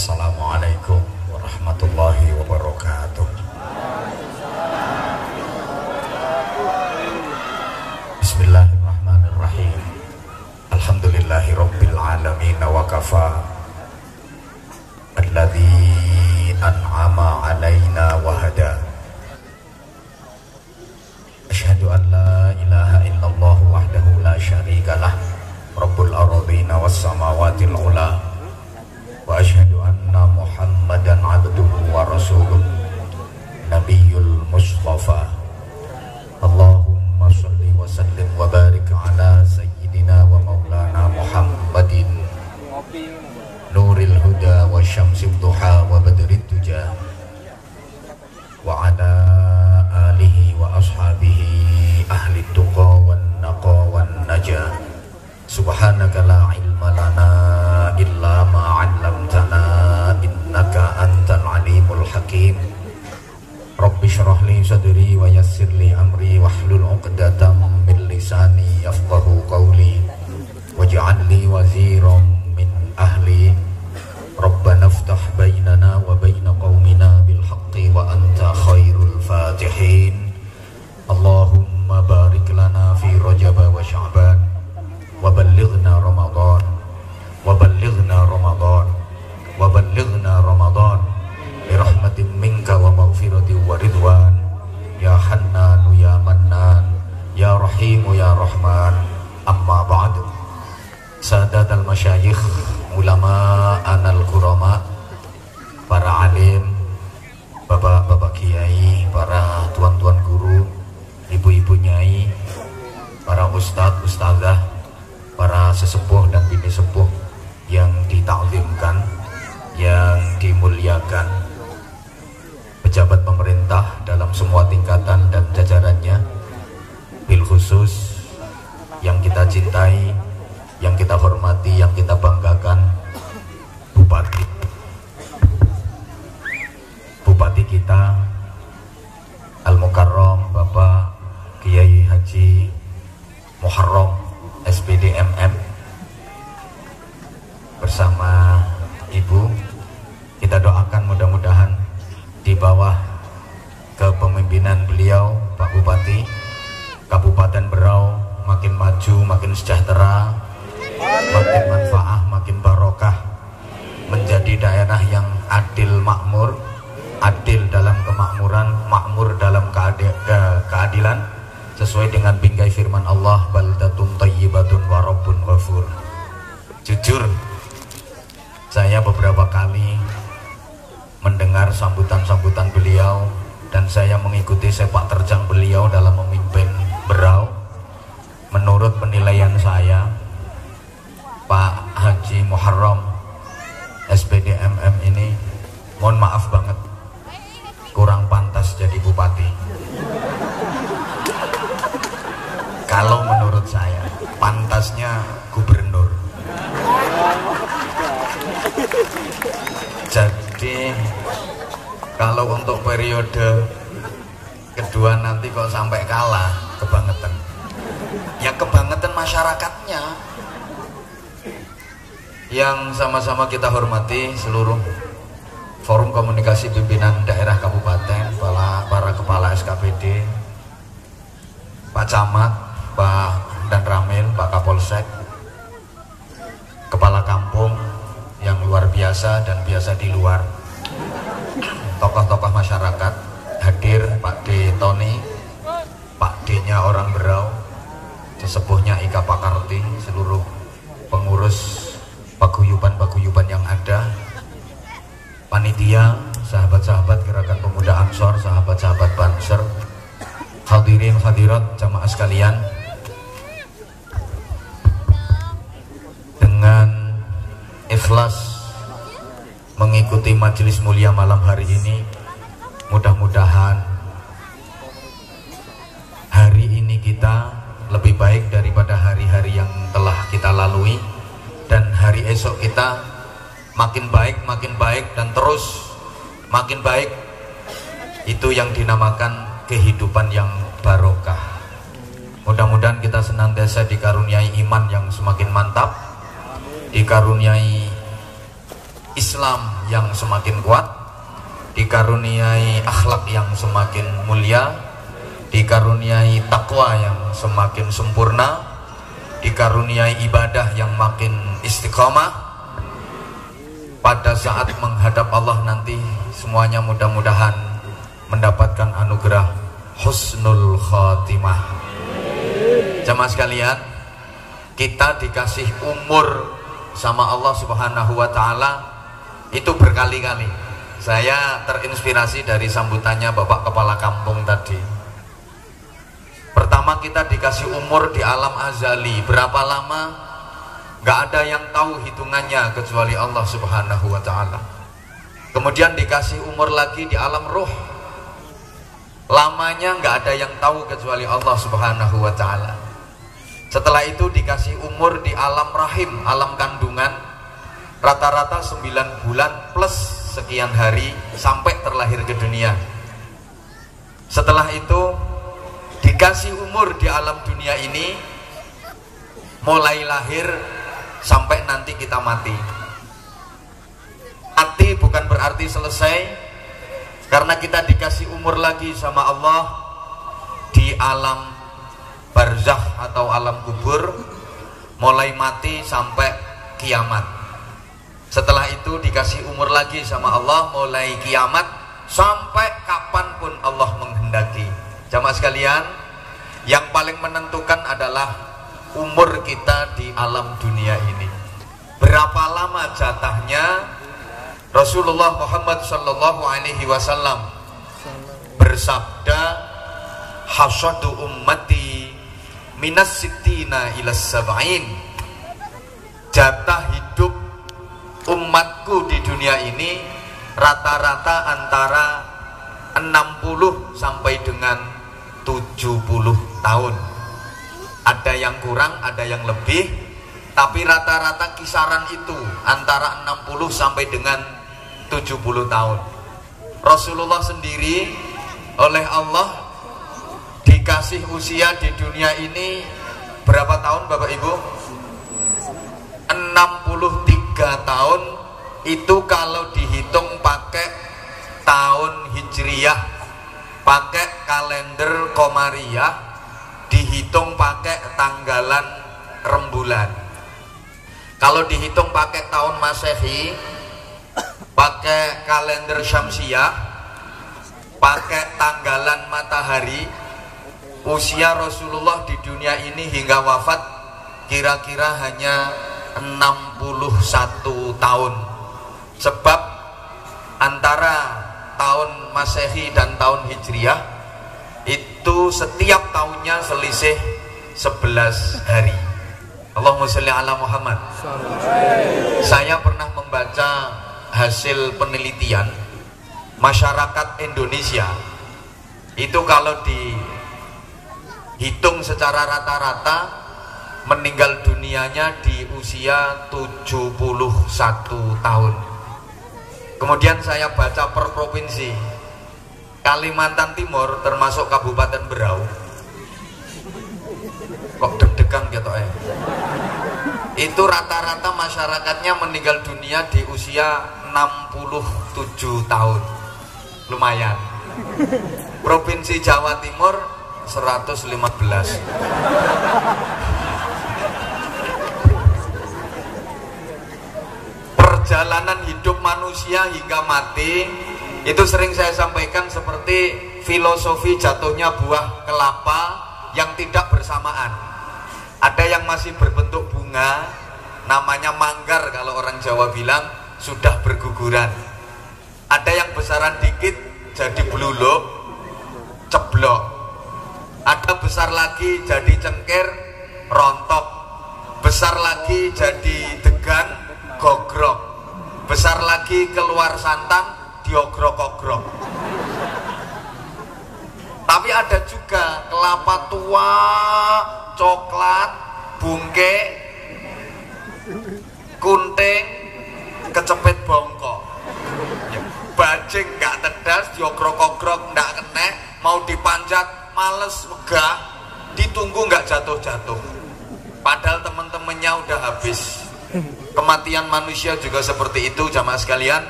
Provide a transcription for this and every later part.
Assalamualaikum warahmatullahi wabarakatuh. Bismillahirrahmanirrahim. Alhamdulillahi rabbil alamin wa kafa. Alladzi an'ama alaina wa hada. Asyhadu an la ilaha illallah wahdahu la syarikalah. Rabbul ardhina was samawatil ula. Wa asyhadu anna Muhammadan abduhu wa rasuluh Nabiyul Mustafa. Allahumma salli wa sallim wa barik ala sayyidina wa maulana Muhammadin nuril huda wa syamsid duha wa badrid tuja wa ala alihi wa ashabihi ahli tuqa wan naqa wan najah. Subhanaka la ilma lana illa ma 'allamtana innaka antal alimul hakim. Rabbi shrah li sadri wa yassir li amri wahlul 'uqdatam min lisani yafqahu qawli waj'al li waziran min ahli. Rabbana iftah bainana wa baina qaumina bil haqqi wa anta khairul fatihin. Allahumma barik lana fi Rajab wa Sya'ban wa ballighna Ramadan wa ballighna Ramadan wa ballighna Ramadan bi rahmatin minka wa maghfiratin wa ridwan ya Hannan ya Mannan ya Rahim ya Rahman. Amma ba'du. Sadatul masyayikh, ulama anal kurama, para alim, bapak-bapak kiai, para tuan-tuan guru, ibu-ibu nyai, para ustadz, ustazah, para sesepuh dan bini sepuh yang ditakzimkan, yang dimuliakan, pejabat pemerintah dalam semua tingkatan dan jajarannya, bil khusus yang kita cintai, yang kita hormati, yang kita banggakan, Bupati kita Al-Mukarram Bapak Kiai Haji Muharram SPD MM bersama Ibu, kita doakan mudah-mudahan di bawah kepemimpinan beliau Pak Bupati, Kabupaten Berau makin maju, makin sejahtera, makin manfaah, makin barokah, menjadi daerah yang adil makmur, adil dalam kemakmuran, makmur dalam keadilan, sesuai dengan bingkai firman Allah, baldatun thayyibatun wa rabbun ghafur. Jujur, saya beberapa kali mendengar sambutan-sambutan beliau dan saya mengikuti sepak terjang beliau dalam memimpin Berau. Menurut penilaian saya, Pak Haji Muharram SPD MM ini, mohon maaf banget, kurang pantas jadi bupati. Kalau menurut saya, pantasnya gubernur. Jadi kalau untuk periode kedua nanti kok sampai kalah, kebangetan. Ya kebangetan masyarakatnya. Yang sama-sama kita hormati seluruh forum komunikasi pimpinan daerah kabupaten, para kepala SKPD, Pak Camat, Pak Dan Ramil, Pak Kapolsek, kepala kampung yang luar biasa dan biasa di luar, tokoh-tokoh masyarakat hadir, Pak D Tony, Pak D-nya orang Berau, sesepuhnya Ika Pakarti, seluruh pengurus paguyuban-paguyuban yang ada, panitia, sahabat-sahabat Gerakan Pemuda Ansor, sahabat-sahabat Banser, hadirin hadirat jamaah sekalian. Dengan ikhlas mengikuti majelis mulia malam hari ini, mudah-mudahan hari ini kita lebih baik daripada hari-hari yang telah kita lalui, dan hari esok kita makin baik dan terus makin baik. Itu yang dinamakan kehidupan yang barokah. Mudah-mudahan kita senantiasa dikaruniai iman yang semakin mantap, dikaruniai Islam yang semakin kuat, dikaruniai akhlak yang semakin mulia, dikaruniai takwa yang semakin sempurna, dikaruniai ibadah yang makin istiqamah. Pada saat menghadap Allah nanti semuanya mudah-mudahan mendapatkan anugerah husnul khatimah. Jamaah sekalian, kita dikasih umur sama Allah Subhanahu wa taala itu berkali-kali. Saya terinspirasi dari sambutannya Bapak Kepala Kampung tadi. Pertama, kita dikasih umur di alam azali. Berapa lama? Gak ada yang tahu hitungannya kecuali Allah Subhanahu wa ta'ala. Kemudian dikasih umur lagi di alam ruh. Lamanya gak ada yang tahu kecuali Allah Subhanahu wa ta'ala. Setelah itu dikasih umur di alam rahim, alam kandungan. Rata-rata 9 bulan plus sekian hari sampai terlahir ke dunia. Setelah itu dikasih umur di alam dunia ini, mulai lahir sampai nanti kita mati. Mati bukan berarti selesai, karena kita dikasih umur lagi sama Allah di alam barzakh atau alam kubur, mulai mati sampai kiamat. Setelah itu dikasih umur lagi sama Allah mulai kiamat sampai kapanpun Allah menghendaki. Jamaah sekalian, yang paling menentukan adalah umur kita di alam dunia ini. Berapa lama jatahnya? Rasulullah Muhammad sallallahu alaihi wasallam bersabda, hasadu ummati minas sittina ila sab'in. Jatah hidup umatku di dunia ini rata-rata antara 60 sampai dengan 70 tahun. Ada yang kurang, ada yang lebih, tapi rata-rata kisaran itu antara 60 sampai dengan 70 tahun. Rasulullah sendiri oleh Allah dikasih usia di dunia ini berapa tahun Bapak Ibu? 63 tahun. Itu kalau dihitung pakai tahun hijriyah, pakai kalender komariah, dihitung pakai tanggalan rembulan. Kalau dihitung pakai tahun Masehi, pakai kalender Syamsiah, pakai tanggalan matahari, usia Rasulullah di dunia ini hingga wafat kira-kira hanya 61 tahun. Sebab antara tahun Masehi dan tahun Hijriah itu setiap tahunnya selisih 11 hari. Allahumma sholli ala Muhammad. Saya pernah membaca hasil penelitian masyarakat Indonesia. Itu kalau dihitung secara rata-rata meninggal dunianya di usia 71 tahun. Kemudian saya baca per provinsi. Kalimantan Timur termasuk Kabupaten Berau. Kok deg-degan gitu Itu rata-rata masyarakatnya meninggal dunia di usia 67 tahun. Lumayan. Provinsi Jawa Timur 115. Perjalanan hidup manusia hingga mati itu sering saya sampaikan seperti filosofi jatuhnya buah kelapa yang tidak bersamaan. Ada yang masih berbentuk bunga, namanya manggar kalau orang Jawa bilang, sudah berguguran. Ada yang besaran dikit jadi bluluk, ceblok. Ada besar lagi jadi cengkir, rontok. Besar lagi jadi degan, gogrok. Besar lagi keluar santan, diogrok-ogrok. Tapi ada juga kelapa tua, coklat, bungke, kunting, kecepet bongkok. Bajing nggak tedas, diogrok-ogrok nggak kena, mau dipanjat males, megah, ditunggu nggak jatuh-jatuh. Padahal temen-temennya udah habis. Kematian manusia juga seperti itu jamaah sekalian.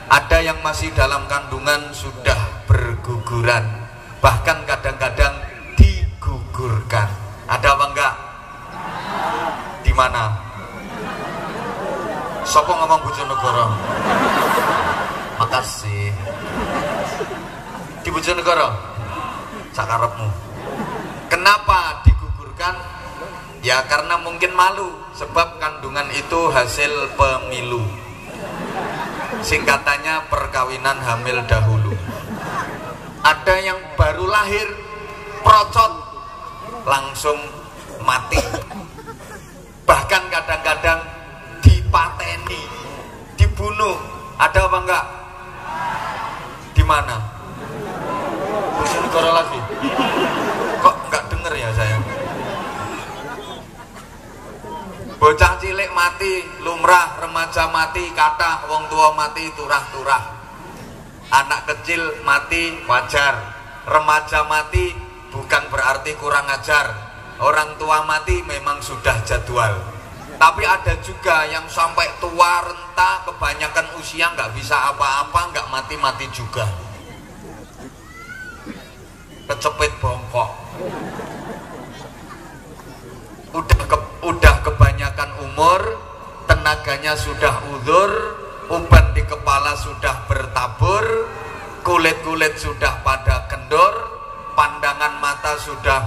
Ada yang masih dalam kandungan sudah berguguran, bahkan kadang-kadang digugurkan. Ada apa enggak? Di mana? Sopo ngomong Bojonegoro? Makasih. Di Bojonegoro? Sakarepmu. Kenapa digugurkan? Ya karena mungkin malu, sebab kandungan itu hasil pemilu. Singkatannya perkawinan hamil dahulu. Ada yang baru lahir, procot, langsung mati. Bahkan kadang-kadang dipateni, dibunuh. Ada apa enggak? Di mana? Bojonegoro lagi. Kok enggak denger ya saya? Bocah cilik mati lumrah, remaja mati kathah, wong tua mati turah-turah. Anak kecil mati wajar, remaja mati bukan berarti kurang ajar. Orang tua mati memang sudah jadwal. Tapi ada juga yang sampai tua renta, kebanyakan usia nggak bisa apa-apa, nggak mati-mati juga. Kecepit bongkok. Udah kebanyakan umur, tenaganya sudah udzur, uban di kepala sudah bertabur, kulit-kulit sudah pada kendor, pandangan mata sudah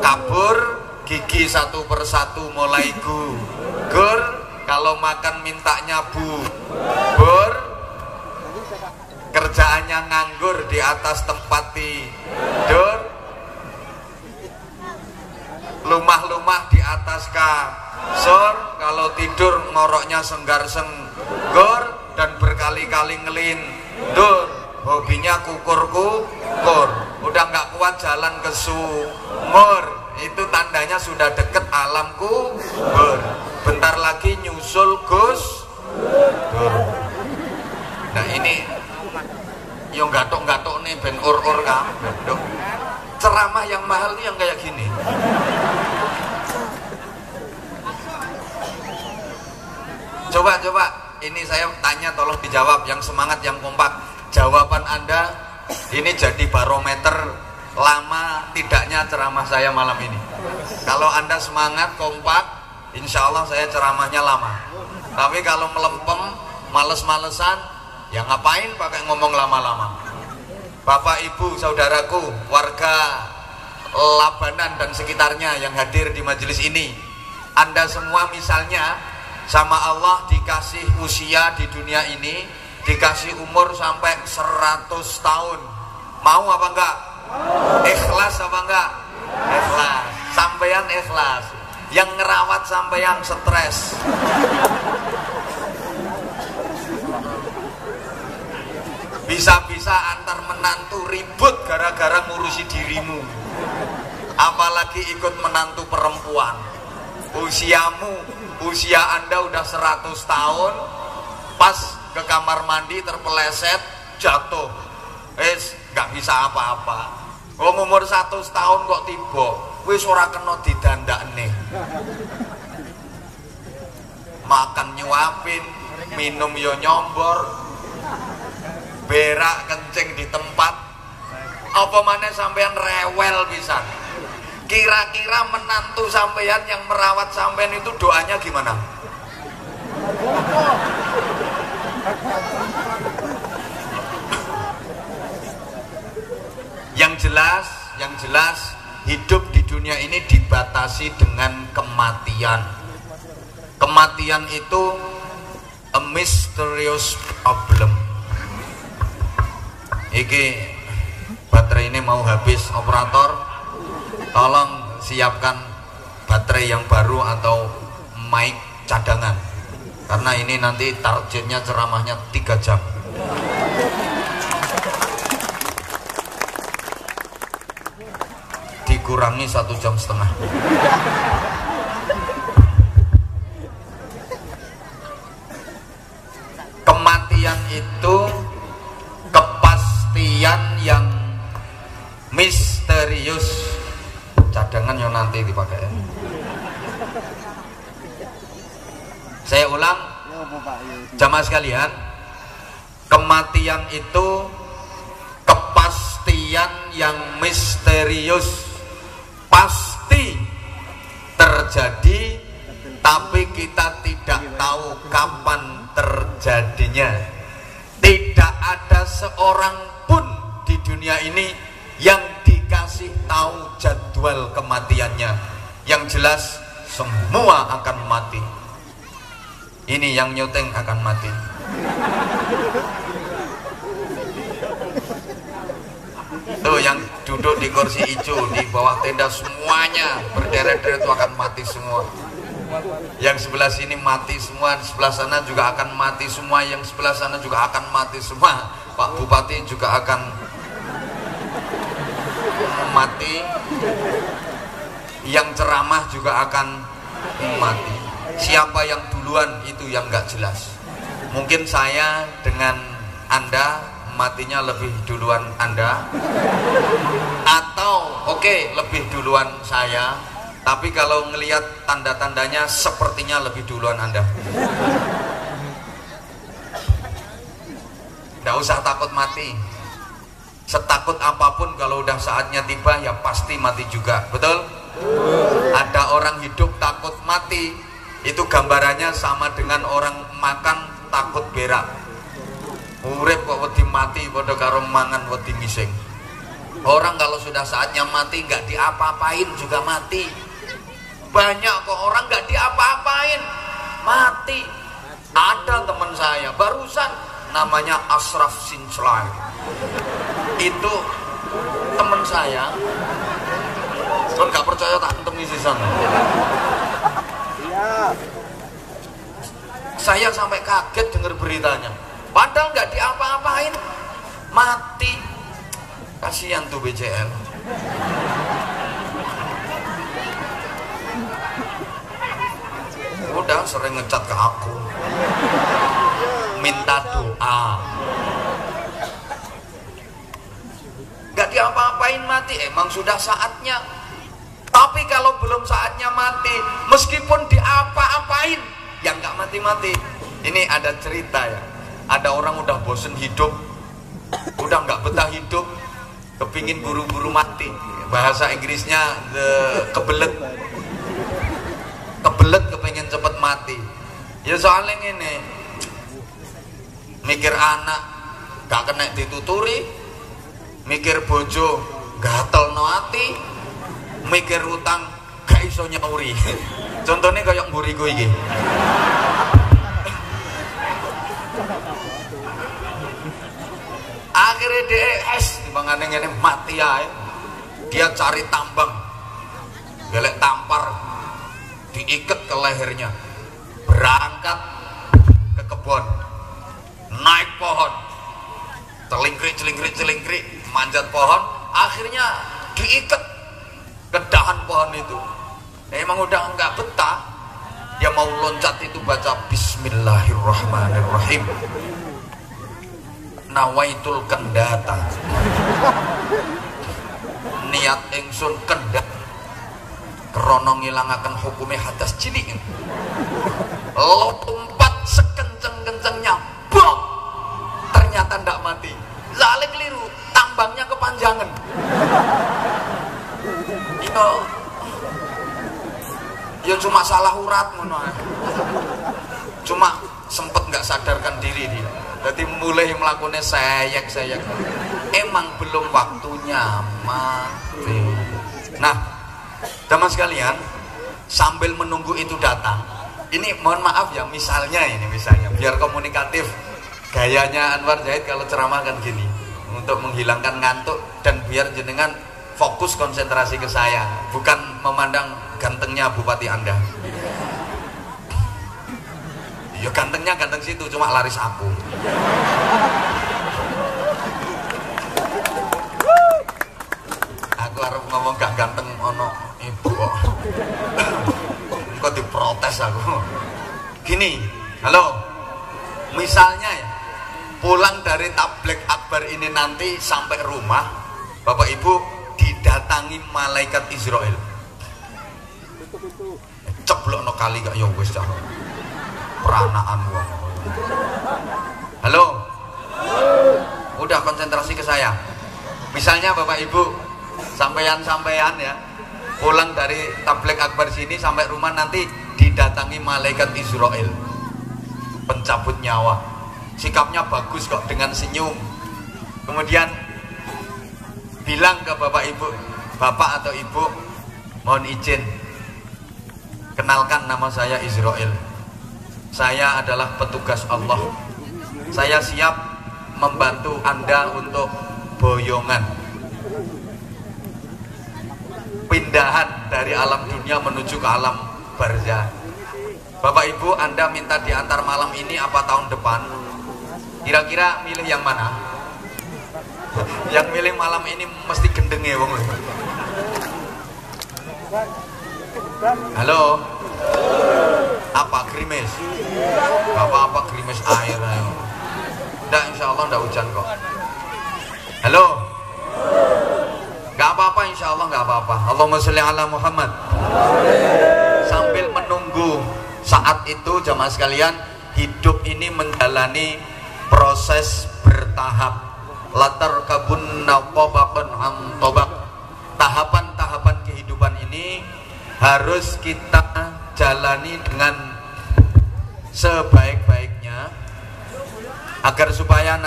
kabur, gigi satu persatu mulai gugur, kalau makan mintanya bubur, kerjaannya nganggur di atas tempat tidur, lumah-lumah di atas kasur, kalau tidur ngoroknya senggar-senggur dan berkali-kali ngelindur, hobinya kukur-kukur, udah nggak kuat jalan ke sumur, itu tandanya sudah deket alam kubur, bentar lagi nyusul Gus Dur. Nah ini yang gatok-gatok nih ben ur-ur kabeh. Ceramah yang mahal nih yang kayak gini. Coba ini saya tanya, tolong dijawab, yang semangat, yang kompak. Jawaban Anda ini jadi barometer lama tidaknya ceramah saya malam ini. Kalau Anda semangat, kompak, insya Allah saya ceramahnya lama. Tapi kalau melempem, males-malesan, ya ngapain pakai ngomong lama-lama. Bapak, Ibu, saudaraku, warga Labanan dan sekitarnya yang hadir di majelis ini, Anda semua misalnya sama Allah dikasih usia di dunia ini, dikasih umur sampai 100 tahun. Mau apa enggak? Ikhlas apa enggak? Ikhlas. Sampeyan ikhlas. Yang ngerawat sampeyan stres. Bisa-bisa antar menantu ribut gara-gara ngurusi dirimu. Apalagi ikut menantu perempuan. Usia Anda udah 100 tahun, pas ke kamar mandi terpeleset, jatuh. Gak bisa apa-apa. Umur 100 tahun kok tiba, wis ora kena didandakne. Makan nyuapin, minum yo nyombor, berak kencing di tempat, apa maneh sampean rewel pisan. Kira-kira menantu sampean yang merawat sampean itu doanya gimana? Yang jelas hidup di dunia ini dibatasi dengan kematian. Kematian itu a mysterious problem. Iki baterai ini mau habis, operator tolong siapkan baterai yang baru atau mic cadangan, karena ini nanti targetnya ceramahnya 3 jam. Dikurangi 1,5 jam. Kematian itu kepastian yang misterius. Cadangan yang nanti dipakai. Saya ulang, jamaah sekalian, kematian itu kepastian yang misterius, pasti terjadi, tapi kita tidak tahu kapan terjadinya. Tidak ada seorang pun di dunia ini yang dikasih tahu jadwal kematiannya. Yang jelas semua akan mati. Ini yang nyuteng akan mati. Tuh yang duduk di kursi hijau di bawah tenda semuanya berderet-deret itu akan mati semua. Yang sebelah sini mati semua, di sebelah sana juga akan mati semua, yang sebelah sana juga akan mati semua. Pak Bupati juga akan mati, yang ceramah juga akan mati. Siapa yang duluan itu yang nggak jelas. Mungkin saya dengan Anda matinya lebih duluan Anda, atau oke, lebih duluan saya, tapi kalau ngelihat tanda-tandanya sepertinya lebih duluan Anda. Nggak usah takut mati. Setakut apapun kalau udah saatnya tiba ya pasti mati juga, betul? Ada orang hidup takut mati, itu gambarannya sama dengan orang makan takut berak. Urip kok wedi mati padha karo mangan wedi ngising. Orang kalau sudah saatnya mati nggak diapa-apain juga mati. Banyak kok orang nggak diapa-apain mati. Ada teman saya barusan namanya Ashraf Sinclair. Itu teman saya. Kan nggak percaya tak temi sisan. Saya sampai kaget dengar beritanya. Padahal nggak diapa-apain, mati. Kasihan tuh BCL. Udah sering ngecat ke aku, minta doa. Nggak diapa-apain mati, emang sudah saatnya. Tapi kalau belum saatnya mati, meskipun diapa-apain, yang nggak mati-mati. Ini ada cerita ya. Ada orang udah bosen hidup, udah nggak betah hidup, kepingin buru-buru mati. Bahasa Inggrisnya kebelet kepingin cepet mati. Ya soalnya ini mikir anak gak kena dituturi, mikir bojo gatel no ati, mikir utang gak iso nyauri. Contohnya kayak mburiku iki. Akhirnya dia timbangannya ini mati ya. Dia cari tambang, gelek tampar, diikat ke lehernya, berangkat ke kebun, naik pohon, celingkrik, manjat pohon, akhirnya diikat ke dahan pohon itu. Emang udah nggak betah, dia mau loncat itu baca Bismillahirrahmanirrahim. Nawaitul kendata, niat ingsun kendat krono ngilangaken hukume hadas cilik. Lompat sekenceng-kencengnya, bom, ternyata ndak mati. Lale keliru, tambangnya kepanjangan. Ya cuma salah urat ngono. Cuma sempet nggak sadarkan diri dia. Jadi mulai melakukannya sayek. Emang belum waktunya mati. Nah, teman sekalian, sambil menunggu itu datang, ini mohon maaf ya, misalnya biar komunikatif. Gayanya Anwar Zahid kalau ceramah kan gini, untuk menghilangkan ngantuk dan biar jenengan fokus konsentrasi ke saya, bukan memandang gantengnya bupati Anda. Ya gantengnya ganteng situ, cuma laris aku. Aku harus ngomong gak ganteng ono ibu kok. Kok diprotes aku. Gini, halo. Misalnya ya, pulang dari tabligh akbar ini nanti sampai rumah, Bapak Ibu didatangi malaikat Israel. Ceblokno kali gak ya wis cah. peranaan wong. Halo. Udah konsentrasi ke saya. Misalnya Bapak Ibu, sampean-sampean ya, pulang dari tabligh akbar sini sampai rumah nanti didatangi malaikat Israel, pencabut nyawa. Sikapnya bagus kok, dengan senyum. Kemudian bilang ke Bapak Ibu, Bapak atau Ibu, mohon izin, kenalkan nama saya Israel. Saya adalah petugas Allah. Saya siap membantu Anda untuk boyongan, pindahan dari alam dunia menuju ke alam barzah. Bapak Ibu, Anda minta diantar malam ini apa tahun depan? Kira-kira milih yang mana? Yang milih malam ini mesti gendeng ya wong. Halo. Apa gerimis? Gak apa-apa, gerimis air ayo. Nggak, insya Allah nggak hujan kok. Halo. Gak apa-apa, insya Allah gak apa-apa. Allahumma sholli ala Muhammad. Sambil menunggu saat itu, jamaah sekalian, hidup ini menjalani proses bertahap. Latar kabun tobaqan an tobaq. Tahapan-tahapan kehidupan ini harus kita jalani dengan sebaik-baiknya agar supaya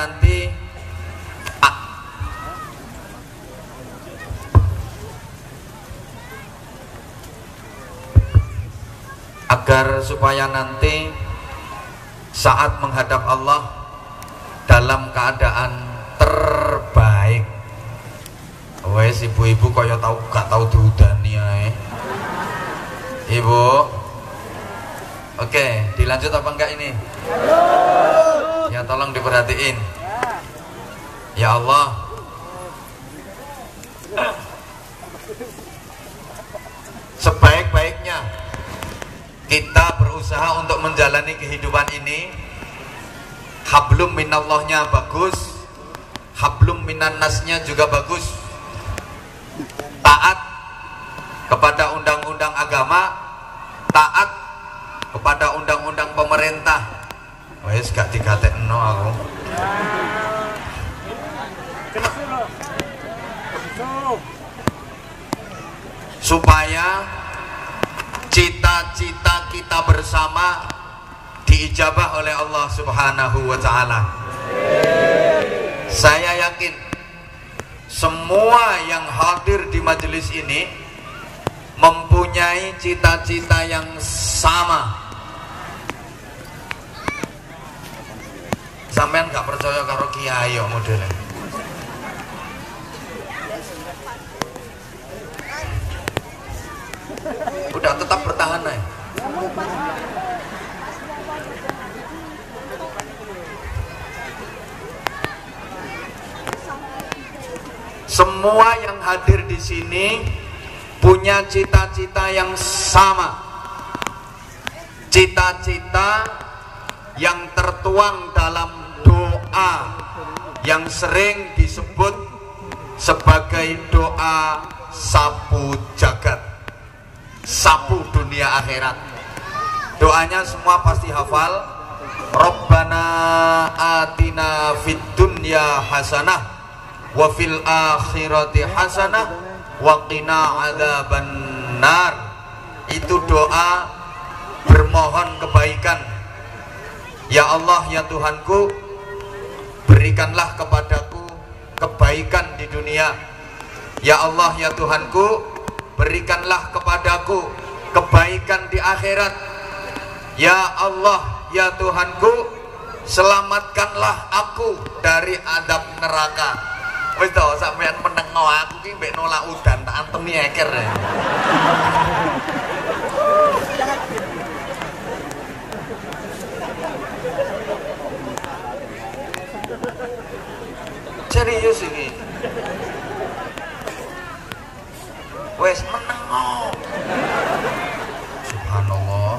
nanti saat menghadap Allah dalam keadaan terbaik. Wes ibu-ibu kaya gak tahu diudani ae. Ibu. Oke, dilanjut apa enggak ini? Ya tolong diperhatiin. Ya Allah. Sebaik-baiknya kita berusaha untuk menjalani kehidupan ini. Hablum minallahnya bagus, hablum minan nasnya juga bagus. Taat kepada undang-undang agama, taat kepada undang-undang pemerintah. Wes gak digatekno aku. Supaya cita-cita kita bersama diijabah oleh Allah Subhanahu wa ta'ala. Saya yakin semua yang hadir di majelis ini mempunyai cita-cita yang sama. Sampean gak percaya karo kiai kok modelnya. Udah tetap bertahan aja. Semua yang hadir di sini punya cita-cita yang sama. Cita-cita yang tertuang dalam doa yang sering disebut sebagai doa sapu jagat, sapu dunia akhirat. Doanya semua pasti hafal. Rabbana atina fid dunya hasanah wa fil akhirati hasanah wa qina adzabannar. Itu doa bermohon kebaikan. Ya Allah, ya Tuhanku, berikanlah kepadaku kebaikan di dunia. Ya Allah, ya Tuhanku, berikanlah kepadaku kebaikan di akhirat. Ya Allah, ya Tuhanku, selamatkanlah aku dari adab neraka. Wis to, sampean menengo aku ki mbek nolak udan tak antemi eker. Serius ini. Wes menengo. Subhanallah.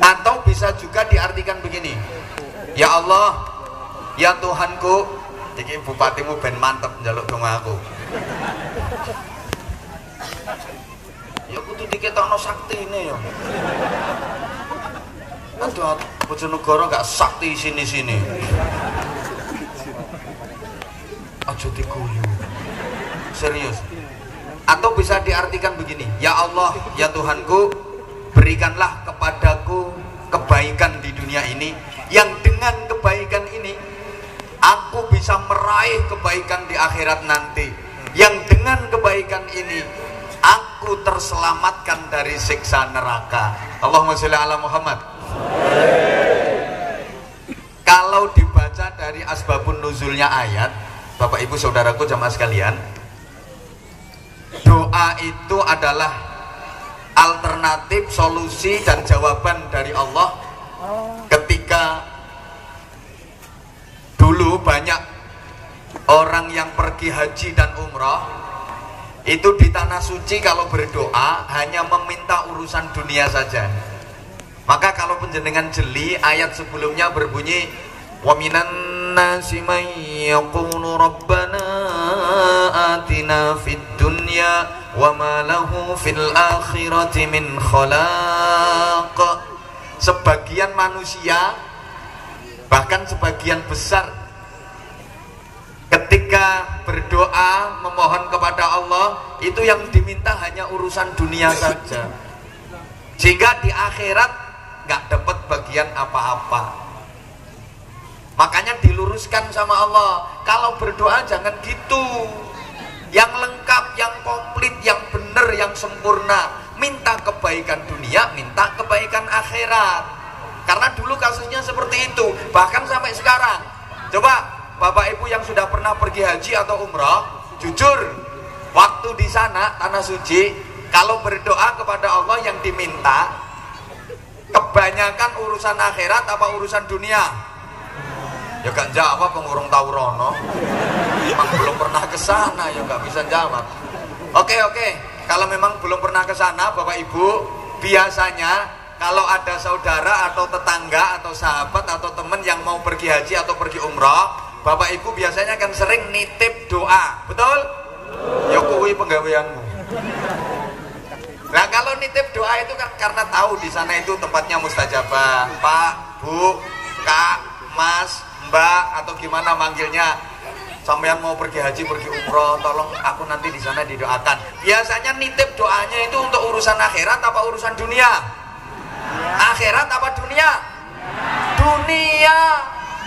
Atau bisa juga diartikan begini. Ya Allah, ya Tuhanku, iki bupatimu ben mantep njaluk donga aku. Ya kudu diketokno saktine ya. Aduh, Bojonegoro gak sakti sini-sini. Aja diguyu. Serius. Atau bisa diartikan begini, ya Allah, ya Tuhanku, berikanlah kepadaku kebaikan di dunia ini, yang dengan kebaikan ini aku bisa meraih kebaikan di akhirat nanti, yang dengan kebaikan ini aku terselamatkan dari siksa neraka. Allahumma sholli ala Muhammad. Kalau dibaca dari asbabun nuzulnya ayat, Bapak Ibu Saudaraku jamaah sekalian, doa itu adalah alternatif, solusi dan jawaban dari Allah ketika dulu banyak orang yang pergi haji dan umrah itu di tanah suci kalau berdoa hanya meminta urusan dunia saja. Maka kalau penjenengan jeli, ayat sebelumnya berbunyi wa minan nasi may yaqulu rabbana atina fid dunya wa ma lahu fil akhirati min khalaq. Sebagian manusia, bahkan sebagian besar, ketika berdoa memohon kepada Allah itu yang diminta hanya urusan dunia saja, sehingga di akhirat nggak dapat bagian apa-apa. Makanya diluruskan sama Allah, kalau berdoa jangan gitu, yang lengkap, yang komplit, yang benar, yang sempurna. Minta kebaikan dunia, minta kebaikan akhirat. Karena dulu kasusnya seperti itu, bahkan sampai sekarang. Coba Bapak Ibu yang sudah pernah pergi haji atau umrah, jujur, waktu di sana tanah suci, kalau berdoa kepada Allah yang diminta kebanyakan urusan akhirat apa urusan dunia? Ya gak jawab, pengurung Taurono. Memang belum pernah ke sana, ya gak bisa jawab. Oke, kalau memang belum pernah ke sana Bapak Ibu, biasanya kalau ada saudara atau tetangga atau sahabat atau teman yang mau pergi haji atau pergi umrah, Bapak Ibu biasanya kan sering nitip doa, betul? Ya kuwi penggaweanmu. Nah kalau nitip doa itu kan karena tahu di sana itu tempatnya mustajabah. Pak, Bu, Kak, Mas, Mbak, atau gimana manggilnya, sampean mau pergi haji, pergi umroh, tolong aku nanti di sana didoakan. Biasanya nitip doanya itu untuk urusan akhirat apa urusan dunia? Akhirat apa dunia? Dunia.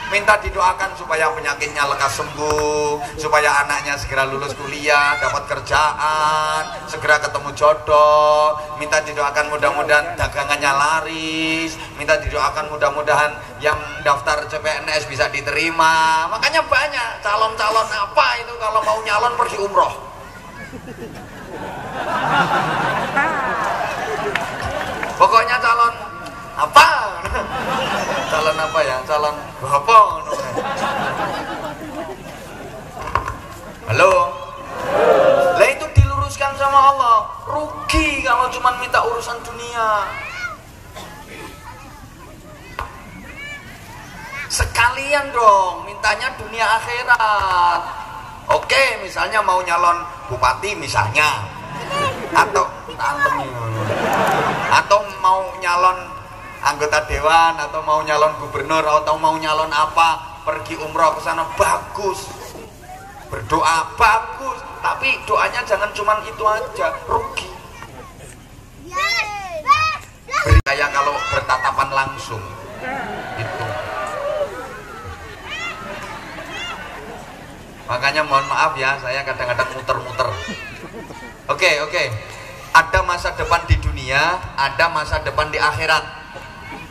Minta didoakan supaya penyakitnya lekas sembuh, supaya anaknya segera lulus kuliah, dapat kerjaan, segera ketemu jodoh. Minta didoakan mudah-mudahan dagangannya laris. Minta didoakan mudah-mudahan yang daftar CPNS bisa diterima. Makanya banyak calon-calon apa itu kalau mau nyalon pergi umroh. Pokoknya calon apa? Calon apa ya? Calon apa? Halo? Lah itu diluruskan sama Allah. Rugi kalau cuma minta urusan dunia. Sekalian dong mintanya dunia akhirat. Oke, misalnya mau nyalon bupati misalnya, atau mau nyalon anggota dewan, atau mau nyalon gubernur, atau mau nyalon apa, pergi umroh ke sana, bagus, berdoa bagus, tapi doanya jangan cuma itu aja, rugi. Kayak kalau bertatapan langsung itu. Makanya mohon maaf ya, saya kadang-kadang muter-muter. Oke. Ada masa depan di dunia, ada masa depan di akhirat.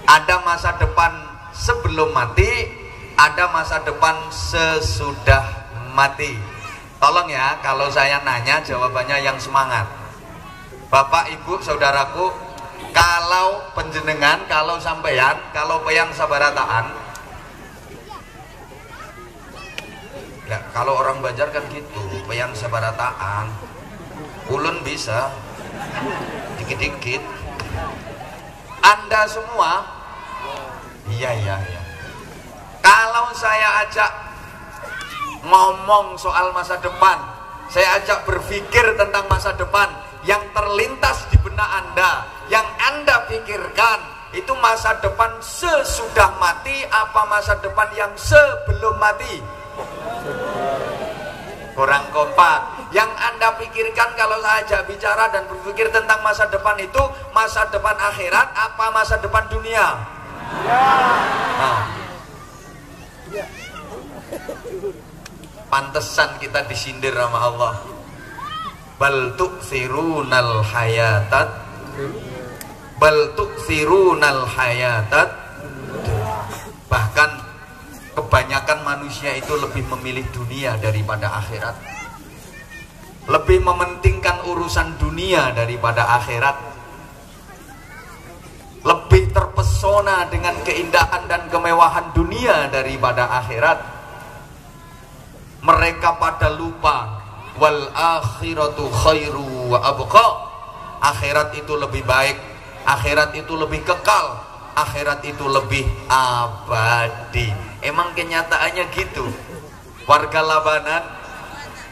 Ada masa depan sebelum mati, ada masa depan sesudah mati. Tolong ya, kalau saya nanya jawabannya yang semangat. Bapak, Ibu, Saudaraku, kalau penjenengan, kalau sampeyan, kalau peyang sabarataan, ya, kalau orang Banjar kan gitu, peyang sabarataan, ulun bisa, dikit-dikit. Anda semua, iya. Kalau saya ajak ngomong soal masa depan, saya ajak berpikir tentang masa depan yang terlintas di benak Anda, yang Anda pikirkan, itu masa depan sesudah mati apa masa depan yang sebelum mati? Kurang kompak. Yang Anda pikirkan kalau saya ajak bicara dan berpikir tentang masa depan itu masa depan akhirat apa masa depan dunia? Nah, pantesan kita disindir sama Allah. Bal tu'thirunal hayatat, bal tu'thirunal hayatat. Bahkan kebanyakan manusia itu lebih memilih dunia daripada akhirat, lebih mementingkan urusan dunia daripada akhirat, lebih terpesona dengan keindahan dan kemewahan dunia daripada akhirat. Mereka pada lupa wal akhiratu khairu wa abqa. Akhirat itu lebih baik, akhirat itu lebih kekal, akhirat itu lebih abadi. Emang kenyataannya gitu. Warga Labanan,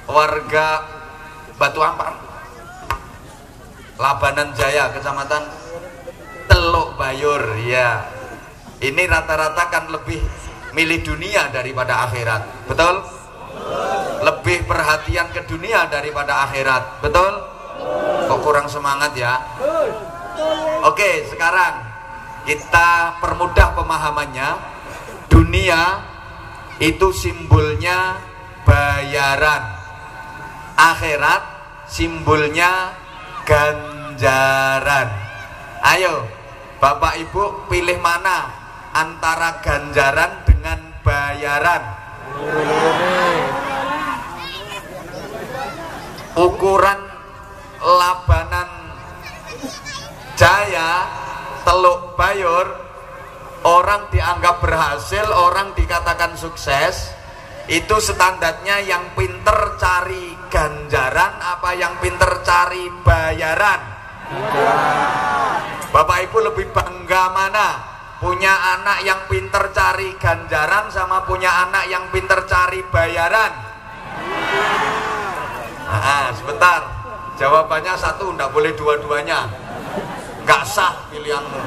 warga Batu Ampar, Labanan Jaya, kecamatan Teluk Bayur, ya. Ini rata-rata kan lebih milih dunia daripada akhirat, betul? Lebih perhatian ke dunia daripada akhirat, betul? Kok kurang semangat ya? Oke, sekarang kita permudah pemahamannya. Dunia itu simbolnya bayaran, akhirat simbolnya ganjaran. Ayo Bapak Ibu pilih mana antara ganjaran dengan bayaran? Ukuran Labanan Jaya, Teluk Bayur, orang dianggap berhasil, orang dikatakan sukses, itu standarnya yang pinter cari ganjaran apa yang pinter cari bayaran? Bapak Ibu lebih bangga mana? Punya anak yang pinter cari ganjaran sama punya anak yang pinter cari bayaran? Nah, sebentar, jawabannya satu, enggak boleh dua-duanya, enggak sah pilihanmu.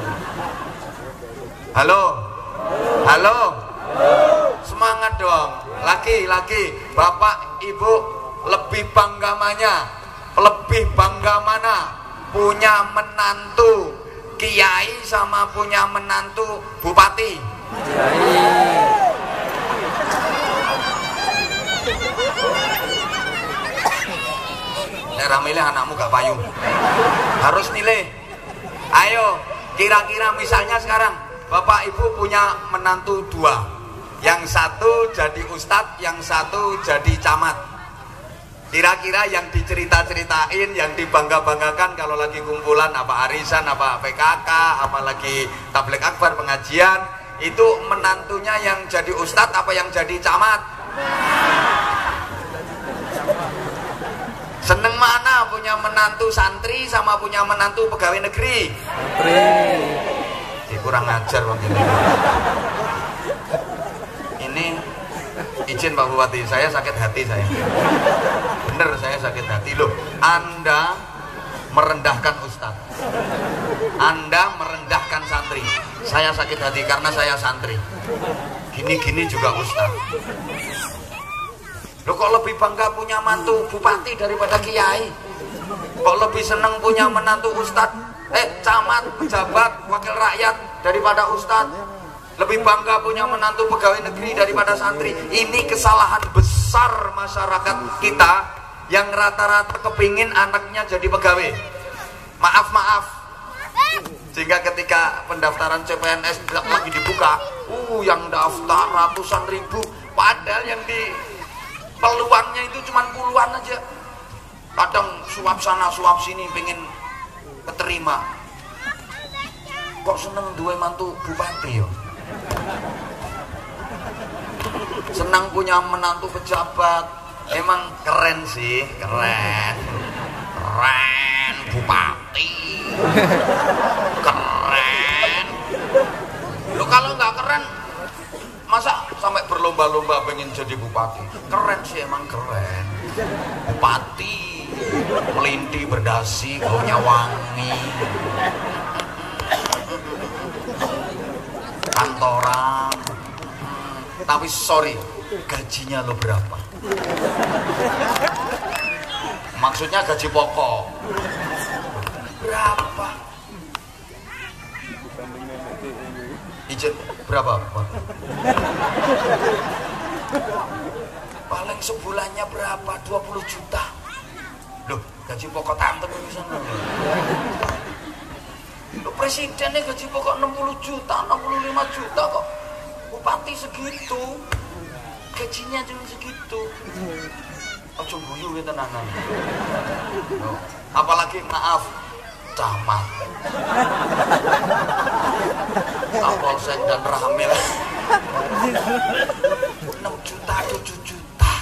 Halo, halo, semangat dong, lagi, Bapak Ibu lebih bangga mana? Lebih bangga mana? Punya menantu kiai sama punya menantu bupati? Daerah milih anakmu gak payu, harus nilai. Ayo, kira-kira misalnya sekarang Bapak Ibu punya menantu dua, yang satu jadi ustadz, yang satu jadi camat. Kira-kira yang dicerita-ceritain, yang dibangga-banggakan kalau lagi kumpulan apa arisan, apa PKK, apa lagi tabligh akbar pengajian, itu menantunya yang jadi ustadz apa yang jadi camat? Seneng mana punya menantu santri sama punya menantu pegawai negeri? Santri. Kurang ajar Bang ini. Ini izin Pak Bupati, saya sakit hati saya. Bener saya sakit hati loh. Anda merendahkan ustadz, Anda merendahkan santri. Saya sakit hati karena saya santri. Gini-gini juga ustadz. Loh kok lebih bangga punya mantu bupati daripada kiai? Kok lebih seneng punya menantu ustadz, camat, pejabat, wakil rakyat daripada ustadz? Lebih bangga punya menantu pegawai negeri daripada santri? Ini kesalahan besar masyarakat kita yang rata-rata kepingin anaknya jadi pegawai. Maaf, sehingga ketika pendaftaran CPNS lagi dibuka, yang daftar ratusan ribu, padahal yang di peluangnya itu cuma puluhan aja. Kadang suap sana suap sini pengen keterima. Kok seneng dua mantu bupati yo? Senang punya menantu pejabat. Emang keren sih, keren bupati, keren. Lo kalau nggak keren, masa sampai berlomba-lomba pengen jadi bupati? Keren sih, emang keren. Bupati melinti berdasi, baunya wangi. kantoran. Tapi sorry, gajinya lo berapa? Maksudnya gaji pokok berapa? Izin berapa? Paling sebulannya berapa? 20 juta. Loh, gaji pokok tante di sana. Loh, presidennya gaji pokok 60 juta, 65 juta kok. Bupati segitu. Gajinya cuma segitu. Ojo guyu ya tenanan. Loh, apalagi maaf, camat. Kapolsek dan Ramil 6 juta, 7 juta.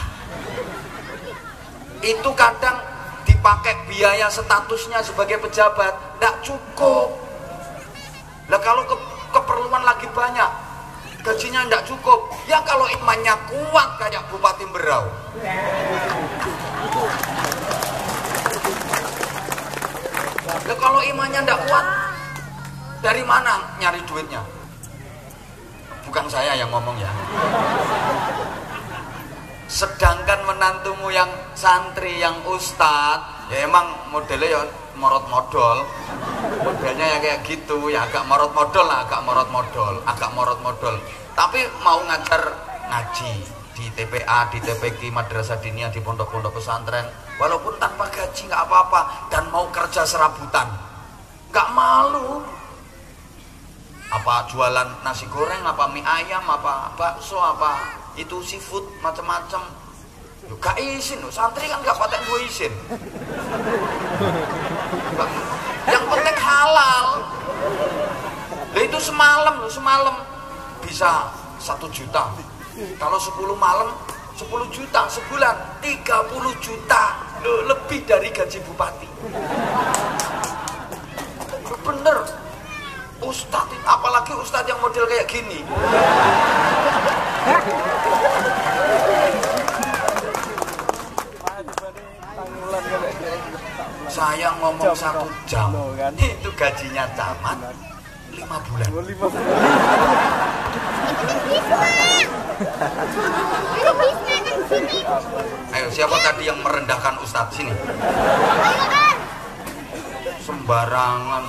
Itu kadang dipakai biaya statusnya sebagai pejabat, tidak cukup. Lah kalau keperluan lagi banyak, gajinya tidak cukup. Ya kalau imannya kuat kayak Bupati Berau. Lah kalau imannya tidak kuat, dari mana nyari duitnya? Bukan saya yang ngomong ya. Sedangkan menantumu yang santri, yang ustad, ya emang modelnya ya morot modal. Modelnya ya kayak gitu, ya agak morot modal lah, agak morot modal. Tapi mau ngajar ngaji di TPA, di TPQ, madrasah diniyah, di pondok-pondok pesantren, walaupun tanpa gaji nggak apa-apa, dan mau kerja serabutan, nggak malu. Apa jualan nasi goreng, apa mie ayam, apa bakso, apa itu seafood macam-macam. Yo gak izin loh, santri kan gak patek gue izin. Yang penting halal. Lah itu semalam bisa 1 juta. Kalau 10 malam 10 juta, sebulan 30 juta. Loh, lebih dari gaji bupati. Bener. Ustadz, apalagi ustadz yang model kayak gini. Saya ngomong 1 jam, itu gajinya camat 5 bulan. Ayo, siapa tadi yang merendahkan ustadz sini? Sembarangan.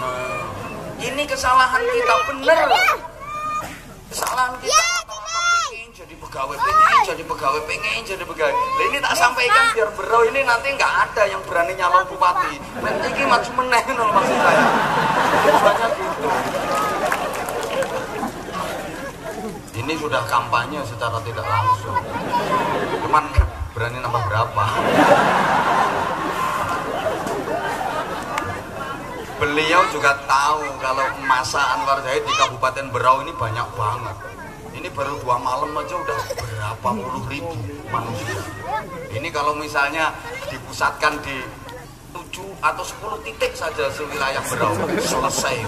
Ini kesalahan kita, bener. Kesalahan kita. Pengen jadi pegawai, pengen jadi pegawai. Nah, ini tak sampaikan biar Berau ini nanti nggak ada yang berani nyalon bupati. Ini macam meneh nol maksud saya. Tujuannya gitu. Ini sudah kampanye secara tidak langsung. Cuman berani nambah berapa? Beliau juga tahu kalau masa Anwar Zahid di Kabupaten Berau ini banyak banget. Ini baru 2 malam aja udah berapa puluh ribu manusia. Ini kalau misalnya dipusatkan di 7 atau 10 titik saja sewilayah Berau, selesai.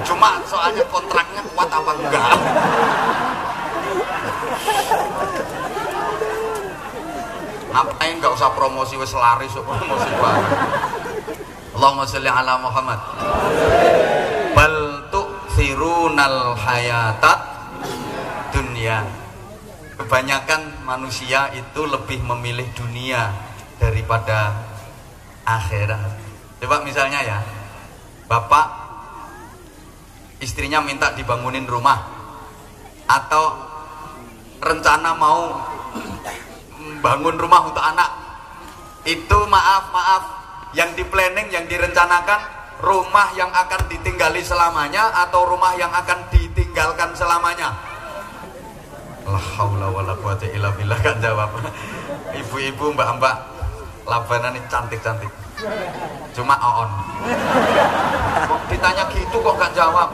Cuma soalnya kontraknya kuat apa enggak. Ngapain nggak usah promosi, wes laris promosi banget. Allahumma sholli ala Muhammad. Bal tu'thirunal hayatat dunya. Kebanyakan manusia itu lebih memilih dunia daripada akhirat. Coba misalnya ya, bapak istrinya minta dibangunin rumah, atau rencana mau bangun rumah untuk anak. Itu maaf yang di planning, yang direncanakan rumah yang akan ditinggali selamanya atau rumah yang akan ditinggalkan selamanya. La haula wala quwata illa billah, kan jawab. Ibu-ibu, mbak-mbak labanan ini cantik-cantik. Cuma on. Kok ditanya gitu kok gak jawab?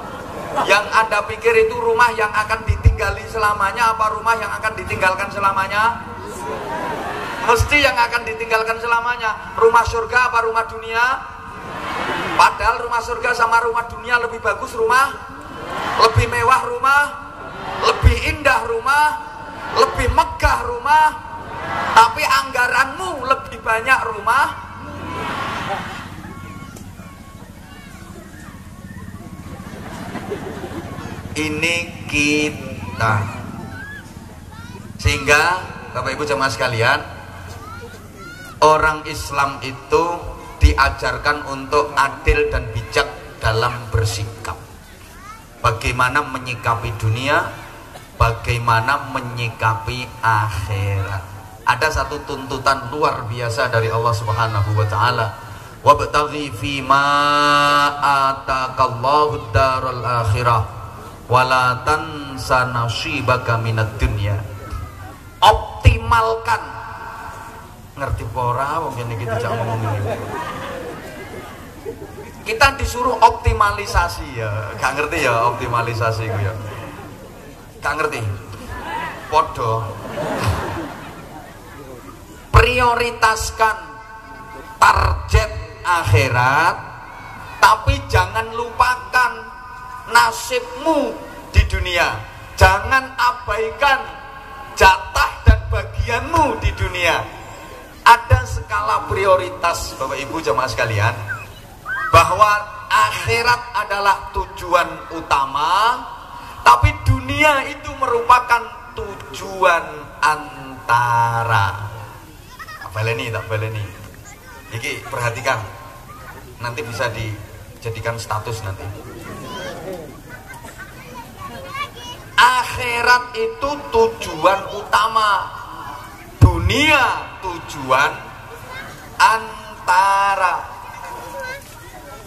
Yang Anda pikir itu rumah yang akan ditinggali selamanya apa rumah yang akan ditinggalkan selamanya? Mesti yang akan ditinggalkan selamanya. Rumah surga apa rumah dunia? Padahal rumah surga sama rumah dunia lebih bagus rumah, lebih mewah rumah, lebih indah rumah, lebih megah rumah. Tapi anggaranmu lebih banyak rumah. ini kita. Sehingga Bapak Ibu jemaah sekalian, orang Islam itu diajarkan untuk adil dan bijak dalam bersikap. Bagaimana menyikapi dunia, bagaimana menyikapi akhirat. Ada satu tuntutan luar biasa dari Allah Subhanahu wa taala. Wabtaghi fima ataqallahu daral akhirah wala tansa nasibaka minad dunya. Optimalkan. Ngerti pora wong kene iki dijak ngomong ini. Kita disuruh optimalisasi ya. Gak ngerti ya optimalisasi ku ya. Gak ngerti. Podo. Prioritaskan target akhirat, tapi jangan lupakan nasibmu di dunia. Jangan abaikan jatah dan bagianmu di dunia. Ada skala prioritas Bapak Ibu jemaah sekalian, bahwa akhirat adalah tujuan utama, tapi dunia itu merupakan tujuan antara. Tak baleni. Iki perhatikan, nanti bisa dijadikan status nanti. Akhirat itu tujuan utama, dunia tujuan antara.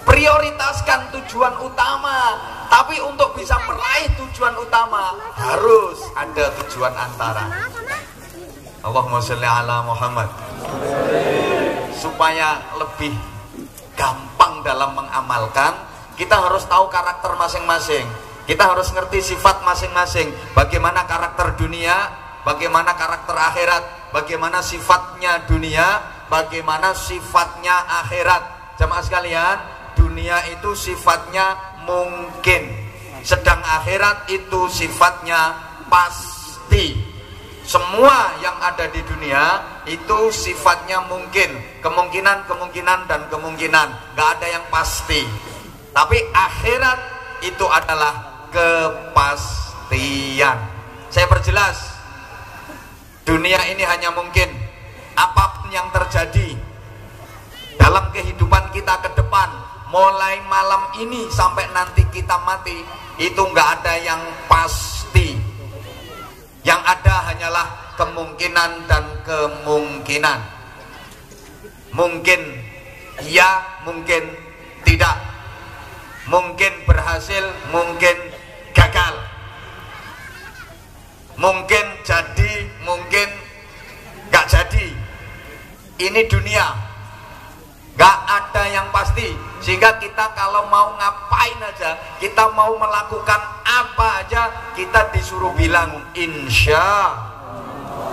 Prioritaskan tujuan utama, tapi untuk bisa meraih tujuan utama harus ada tujuan antara. Allahumma sholli ala Muhammad. Supaya lebih gampang dalam mengamalkan, kita harus tahu karakter masing-masing. Kita harus ngerti sifat masing-masing. Bagaimana karakter dunia, bagaimana karakter akhirat, bagaimana sifatnya dunia, bagaimana sifatnya akhirat. Jamaah sekalian, dunia itu sifatnya mungkin, sedang akhirat itu sifatnya pasti. Semua yang ada di dunia itu sifatnya mungkin, kemungkinan dan kemungkinan, gak ada yang pasti. Tapi akhirat itu adalah kepastian. Saya perjelas, dunia ini hanya mungkin. Apapun yang terjadi dalam kehidupan kita ke depan, mulai malam ini sampai nanti kita mati, itu nggak ada yang pasti. Yang ada hanyalah kemungkinan dan kemungkinan. Mungkin iya, mungkin tidak. Mungkin berhasil, mungkin gagal. Mungkin jadi, mungkin gak jadi. Ini dunia, gak ada yang pasti. Sehingga kita kalau mau ngapain aja, kita mau melakukan apa aja, kita disuruh bilang insya.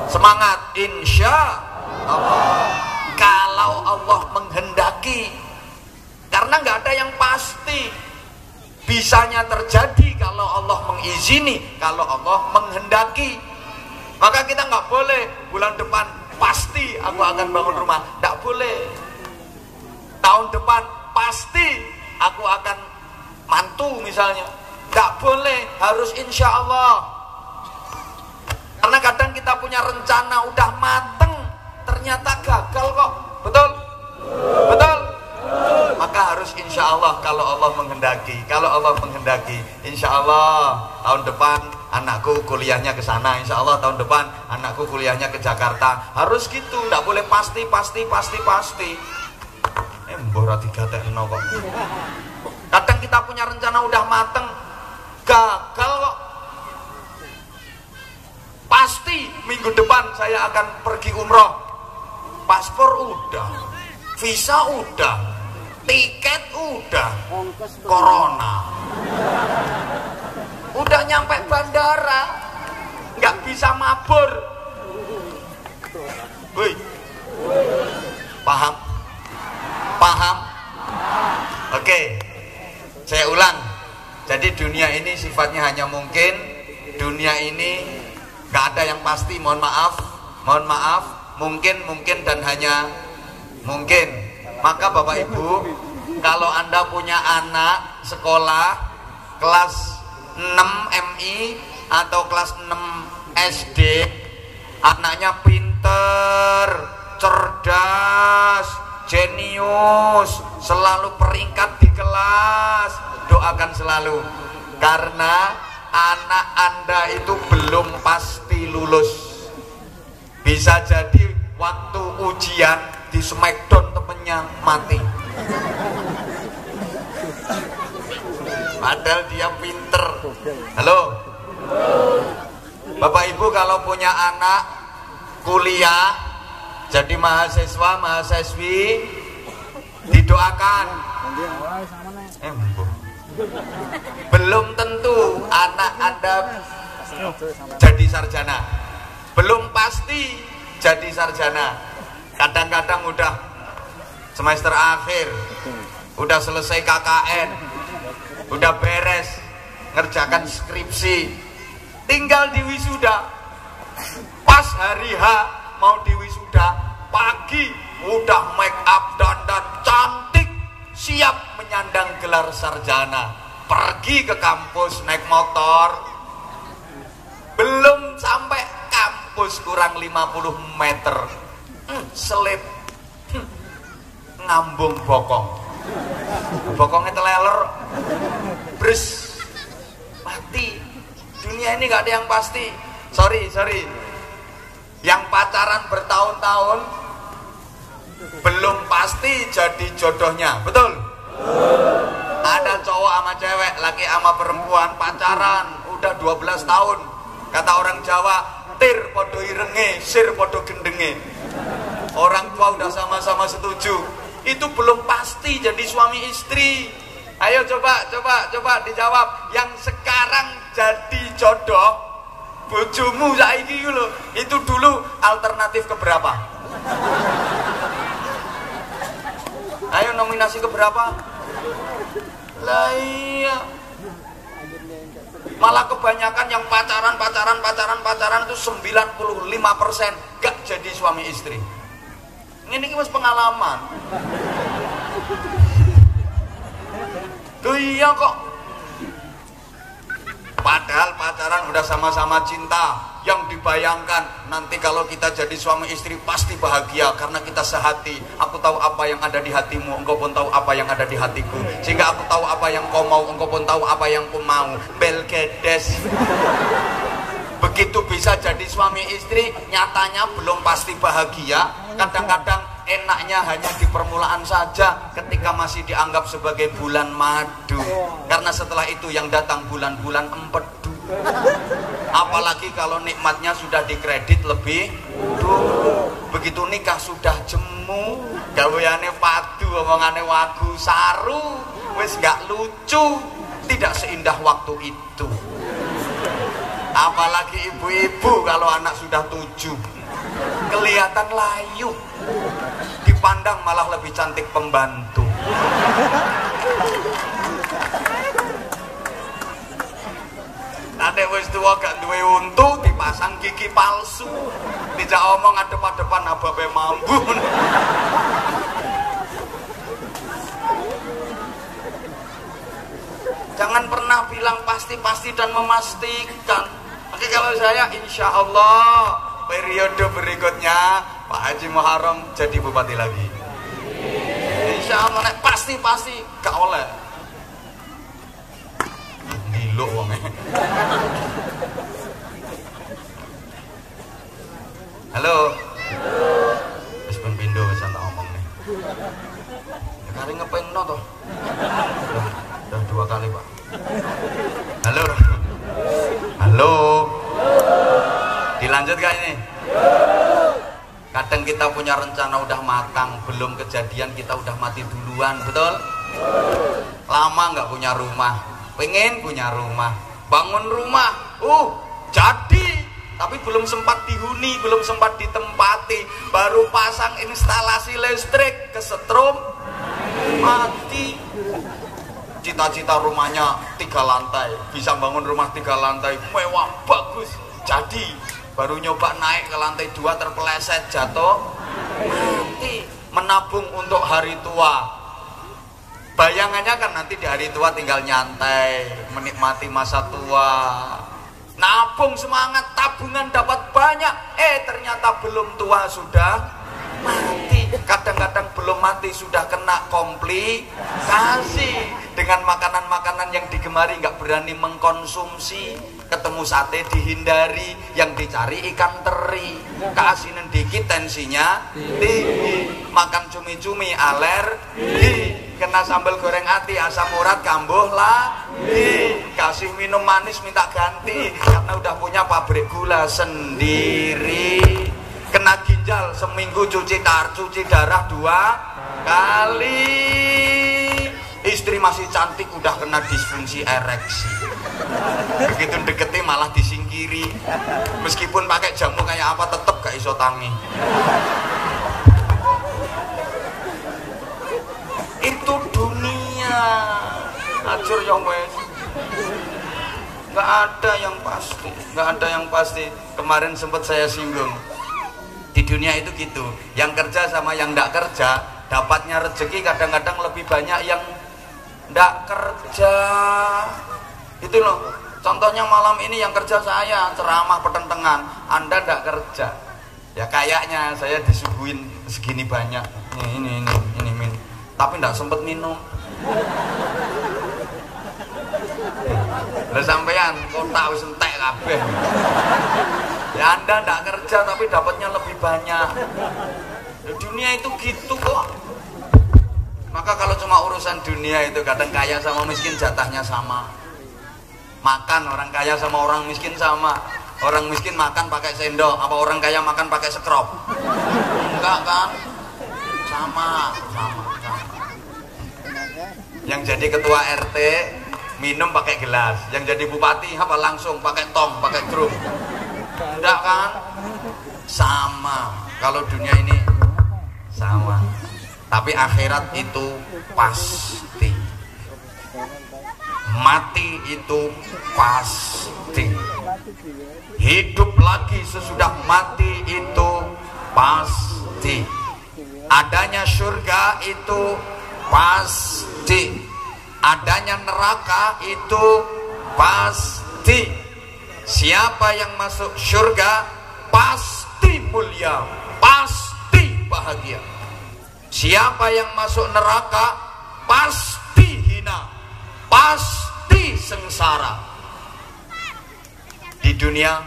Semangat, insya Allah. Kalau Allah menghendaki, karena nggak ada yang pasti. Bisanya terjadi kalau Allah mengizini, kalau Allah menghendaki. Maka kita nggak boleh bulan depan pasti aku akan bangun rumah, nggak boleh. Tahun depan pasti aku akan mantu misalnya, nggak boleh, harus insya Allah. Karena kadang kita punya rencana udah mateng, ternyata gagal kok, betul? Betul? Maka harus insya Allah kalau Allah menghendaki. Kalau Allah menghendaki, insya Allah tahun depan anakku kuliahnya ke sana, insya Allah tahun depan anakku kuliahnya ke Jakarta. Harus gitu, nggak boleh pasti. Mbora 3 kok. Kadang kita punya rencana udah mateng, gagal kok. Pasti minggu depan saya akan pergi umroh. Paspor udah, visa udah, tiket udah, corona udah nyampe bandara, nggak bisa mabur. Woi, paham? Oke, saya ulang. Jadi dunia ini sifatnya hanya mungkin. Dunia ini nggak ada yang pasti. Mohon maaf, mungkin dan hanya mungkin. Maka Bapak Ibu, kalau Anda punya anak sekolah kelas 6 MI atau kelas 6 SD, anaknya pinter, cerdas, jenius, selalu peringkat di kelas, doakan selalu, karena anak Anda itu belum pasti lulus. Bisa jadi waktu ujian di smackdown temennya mati, padahal dia pinter. Halo Bapak Ibu, kalau punya anak kuliah jadi mahasiswa mahasiswi, didoakan. Belum tentu anak Anda jadi sarjana, belum pasti jadi sarjana. Kadang-kadang udah semester akhir, udah selesai KKN, udah beres ngerjakan skripsi, tinggal di wisuda. Pas hari H mau di wisuda, pagi udah make up, dandan cantik, siap menyandang gelar sarjana, pergi ke kampus naik motor. Belum sampai kampus kurang 50 meter, selip, ngambung bokong, bokongnya teleler, bres, mati. Dunia ini gak ada yang pasti. Sorry, yang pacaran bertahun-tahun belum pasti jadi jodohnya, betul? Ada cowok sama cewek, laki sama perempuan pacaran udah 12 tahun. Kata orang Jawa, tir podo irenge, sir podo gendenge. Orang tua udah sama-sama setuju, itu belum pasti jadi suami istri. Ayo coba dijawab, yang sekarang jadi jodoh bojomu saiki lho, itu dulu alternatif keberapa? Ayo nominasi keberapa? Lah iya, malah kebanyakan yang pacaran itu 95% gak jadi suami istri. Ini mas pengalaman. Tuh iya kok. Padahal pacaran udah sama-sama cinta, yang dibayangkan nanti kalau kita jadi suami istri pasti bahagia karena kita sehati. Aku tahu apa yang ada di hatimu, engkau pun tahu apa yang ada di hatiku, sehingga aku tahu apa yang kau mau, engkau pun tahu apa yang ku mau. Belgedes. Begitu bisa jadi suami istri, nyatanya belum pasti bahagia. Kadang-kadang enaknya hanya di permulaan saja, ketika masih dianggap sebagai bulan madu, karena setelah itu yang datang bulan-bulan empedu. Apalagi kalau nikmatnya sudah dikredit lebih dulu. Begitu nikah sudah jemu, gaweane padu, omongane wagu saru, wis gak lucu, tidak seindah waktu itu. Apalagi ibu-ibu kalau anak sudah 7, kelihatan layu, dipandang malah lebih cantik pembantu. Nek wis tuwa gak duwe untu, dipasang gigi palsu, dijak omong adep-adepan ababe mambu. Jangan pernah bilang pasti-pasti dan memastikan. Oke, kalau saya insya Allah periode berikutnya Pak Haji Muharram jadi bupati lagi. Insya Allah pasti-pasti gak oleh. Giluk wongnya. Halo. Wis ben pindho wis tak omong nih. Ya kali ngepengno toh. Udah 2 kali, Pak. Halo. Halo. Dilanjut gak ini? Kadang kita punya rencana udah matang, belum kejadian kita udah mati duluan, betul? Lama nggak punya rumah, pengen punya rumah, bangun rumah, jadi, tapi belum sempat dihuni, belum sempat ditempati, baru pasang instalasi listrik, kesetrum, mati. Cita-cita rumahnya 3 lantai, bisa bangun rumah 3 lantai, mewah, bagus, jadi baru nyoba naik ke lantai 2 terpeleset, jatuh, mati. Menabung untuk hari tua, Bayangannya kan nanti di hari tua tinggal nyantai, menikmati masa tua, nabung semangat, tabungan dapat banyak. Ternyata belum tua sudah mati. Kadang-kadang belum mati sudah kena komplikasi dengan makanan-makanan yang digemari, nggak berani mengkonsumsi. Ketemu sate dihindari, yang dicari ikan teri, keasinan dikit tensinya tinggi, makan cumi-cumi alergi, kena sambal goreng ati asam urat kambuh lagi, kasih minum manis minta ganti karena udah punya pabrik gula sendiri, kena ginjal seminggu cuci darah 2 kali, istri masih cantik udah kena disfungsi ereksi, begitu deketi malah disingkiri, meskipun pakai jamu kayak apa tetep gak iso tangi. Itu dunia acur yang wes, nggak ada yang pasti, nggak ada yang pasti. Kemarin sempat saya singgung, di dunia itu gitu, yang kerja sama yang nggak kerja dapatnya rezeki kadang-kadang lebih banyak yang nggak kerja. Itu loh, contohnya malam ini yang kerja saya ceramah pertentangan, Anda nggak kerja, ya kayaknya saya disuguhin segini banyak, ini min, tapi nggak sempet minum. Lah sampean kota wis entek kabeh. Ya Anda ndak kerja tapi dapatnya lebih banyak. Dunia itu gitu kok. Maka kalau cuma urusan dunia itu kadang kaya sama miskin jatahnya sama. Makan orang kaya sama orang miskin sama. Orang miskin makan pakai sendok, apa orang kaya makan pakai sekrop? Enggak kan? Sama. Yang jadi ketua RT minum pakai gelas, yang jadi bupati apa langsung pakai tong, pakai drum. Enggak kan? Sama. Kalau dunia ini sama. Tapi akhirat itu pasti. Mati itu pasti. Hidup lagi sesudah mati itu pasti. Adanya surga itu pasti, adanya neraka itu pasti. Siapa yang masuk surga pasti mulia, pasti bahagia. Siapa yang masuk neraka pasti hina, pasti sengsara. Di dunia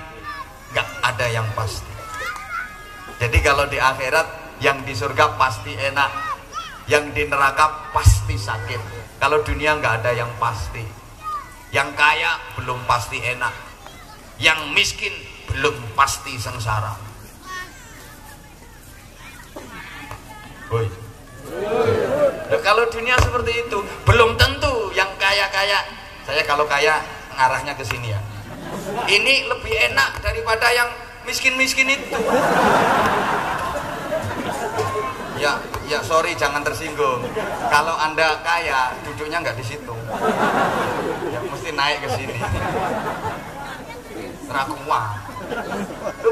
nggak ada yang pasti. Jadi kalau di akhirat yang di surga pasti enak, yang di neraka pasti sakit. Kalau dunia nggak ada yang pasti. Yang kaya belum pasti enak, yang miskin belum pasti sengsara. Woi. Kalau dunia seperti itu belum tentu yang kaya-kaya. Saya kalau kaya ngarahnya ke sini ya. Ini lebih enak daripada yang miskin-miskin itu. Ya sorry jangan tersinggung. Kalau Anda kaya duduknya nggak di situ. Ya mesti naik ke sini. Rakuah.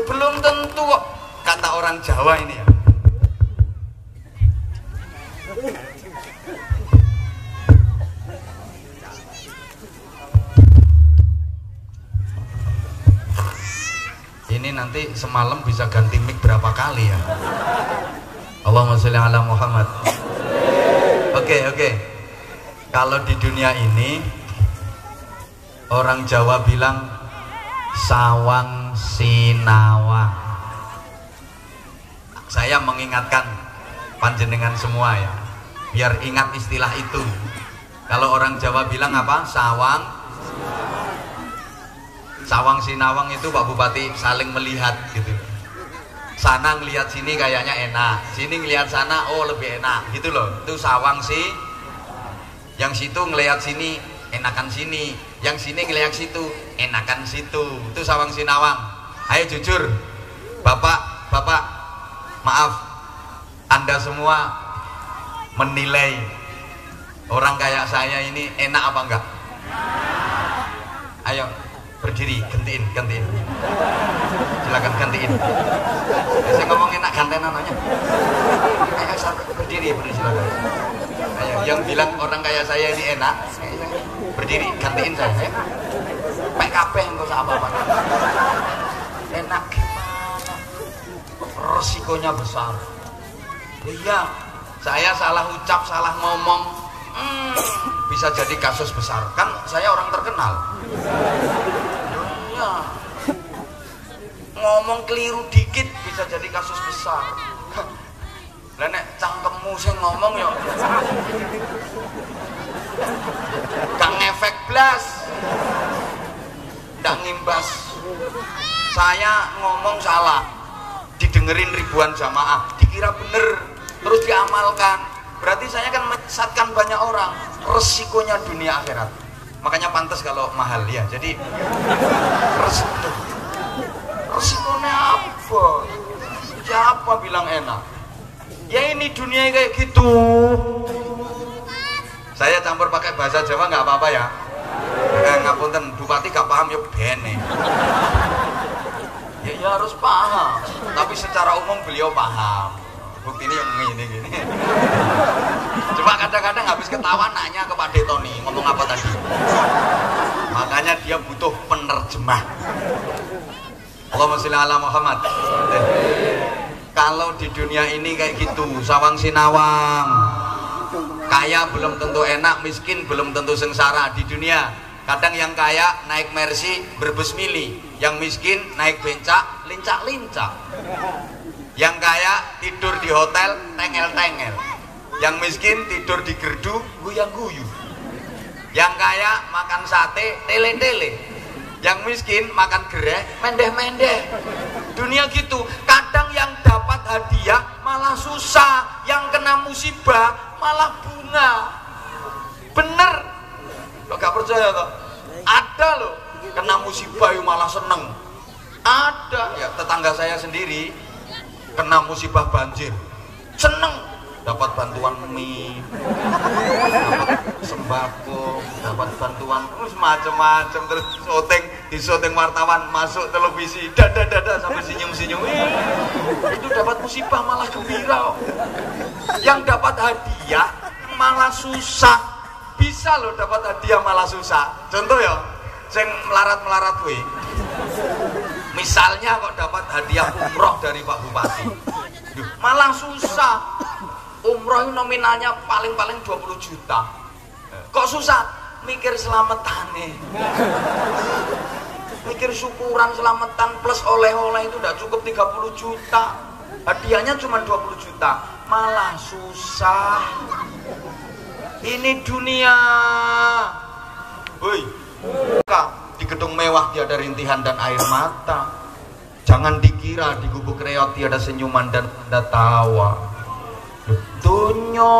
Belum tentu kok, kata orang Jawa ini ya. Ini nanti semalam bisa ganti mic berapa kali ya? Allahumma sholli ala Muhammad. Oke. Kalau di dunia ini orang Jawa bilang sawang sinawang. Saya mengingatkan panjenengan semua ya, biar ingat istilah itu. Kalau orang Jawa bilang apa? Sawang sinawang itu Pak Bupati saling melihat gitu. Sana ngelihat sini kayaknya enak, sini ngelihat sana oh lebih enak gitu loh. Itu sawang sih. Yang situ ngelihat sini enakan sini, yang sini ngelihat situ enakan situ. Itu sawang sinawang. Ayo jujur, Bapak, maaf, Anda semua menilai orang kayak saya ini enak apa enggak? Ayo berdiri, gantiin. Silakan gantiin. Saya ngomong enak gantenan aja. Ayo berdiri silakan. Ayo, yang bilang orang kayak saya ini enak, berdiri gantiin saya. PKP engko apa-apa. Enak gimana? Resikonya besar. Iya, saya salah ucap, salah ngomong, bisa jadi kasus besar. Kan saya orang terkenal. Iya. Ngomong keliru dikit bisa jadi kasus besar. Lah nek cangkemmu sing ngomong yo gak ngefek blas. Ndak ngimbas. Saya ngomong salah, didengerin ribuan jamaah, dikira bener, terus diamalkan. Berarti saya kan menyesatkan banyak orang. Resikonya dunia akhirat. Makanya pantas kalau mahal ya. Jadi resikonya apa? Siapa bilang enak? Ya ini dunia kayak gitu. Saya campur pakai bahasa Jawa nggak apa-apa ya. Ngapunten, Bupati gak paham ya bene. Ya harus paham. Tapi secara umum beliau paham. Bukti ini yang gini. Cuma kadang-kadang habis ketawa nanya ke Pak Detoni ngomong apa tadi. Makanya dia butuh penerjemah. Allahumma sholli ala Muhammad. Kalau di dunia ini kayak gitu, sawang sinawang. Kaya belum tentu enak, miskin belum tentu sengsara di dunia. Kadang yang kaya naik Mercy berbes mili, yang miskin naik bencak lincak-lincak. Yang kaya tidur di hotel tengel-tengel, yang miskin tidur di gerdu guyang-guyu. Yang kaya makan sate tele-tele, yang miskin makan gereh mendeh-mendeh. Dunia gitu. Kadang yang dapat hadiah malah susah, yang kena musibah malah bunga. Bener lo gak percaya toh? Ada loh kena musibah yang malah seneng. Ada ya, tetangga saya sendiri kena musibah banjir seneng, dapat bantuan mie, dapat sembako, dapat bantuan macam-macam, terus syuting wartawan, masuk televisi, dada sampai senyum-senyum. Itu dapat musibah malah gembira. Yang dapat hadiah malah susah. Bisa loh dapat hadiah malah susah. Contoh ya, sing melarat-melarat kuwi. Misalnya kok dapat hadiah umroh dari Pak Bupati, malah susah. Umroh nominalnya paling-paling 20 juta. Kok susah? Mikir selamatane. Mikir syukuran selamatan plus oleh-oleh itu udah cukup 30 juta. Hadiahnya cuma 20 juta. Malah susah. Ini dunia. Woi. Di gedung mewah tiada rintihan dan air mata. Jangan dikira di gubuk reot tiada senyuman dan tanda tawa. Dunia.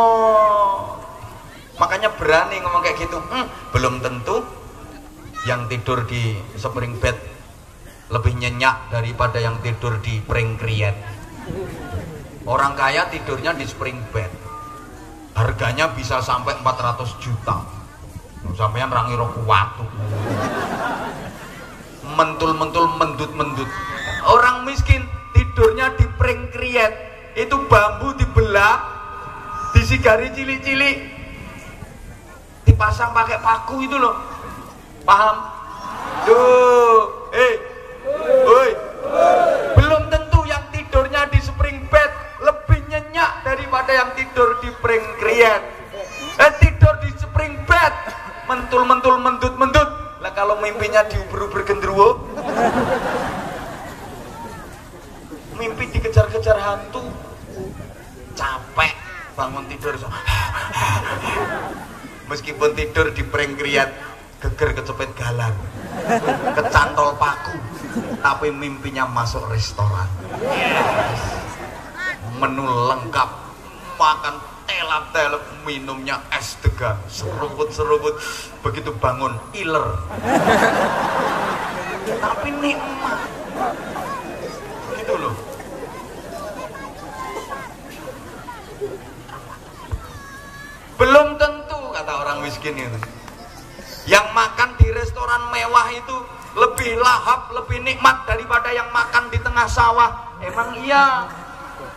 Makanya berani ngomong kayak gitu. Belum tentu yang tidur di spring bed lebih nyenyak daripada yang tidur di pring kriet. Orang kaya tidurnya di spring bed, harganya bisa sampai 400 juta. Sampeyan ra ngira kuwatu. Mentul-mentul, mendut-mendut. Orang miskin tidurnya di pring kriet, itu bambu dibelah, disigari cilik-cilik, dipasang pakai paku itu loh. Paham? Duh, belum tentu yang tidurnya di spring bed lebih nyenyak daripada yang tidur di pring kriet. Tidur di spring bed, mentul-mentul, mendut-mendut. Lah kalau mimpinya diuber-uber gendruwo, mimpi dikejar-kejar hantu, capek bangun tidur. Meskipun tidur di pring kriet, geger kecepet galan, kecantol paku, tapi mimpinya masuk restoran. Menu lengkap, makan telap-telap, minumnya es degan, seruput-seruput, begitu bangun iler. Tapi nikmat. Gitu loh. Belum tentu, kata orang miskin itu, yang makan di restoran mewah itu lebih lahap, lebih nikmat daripada yang makan di tengah sawah. Emang iya.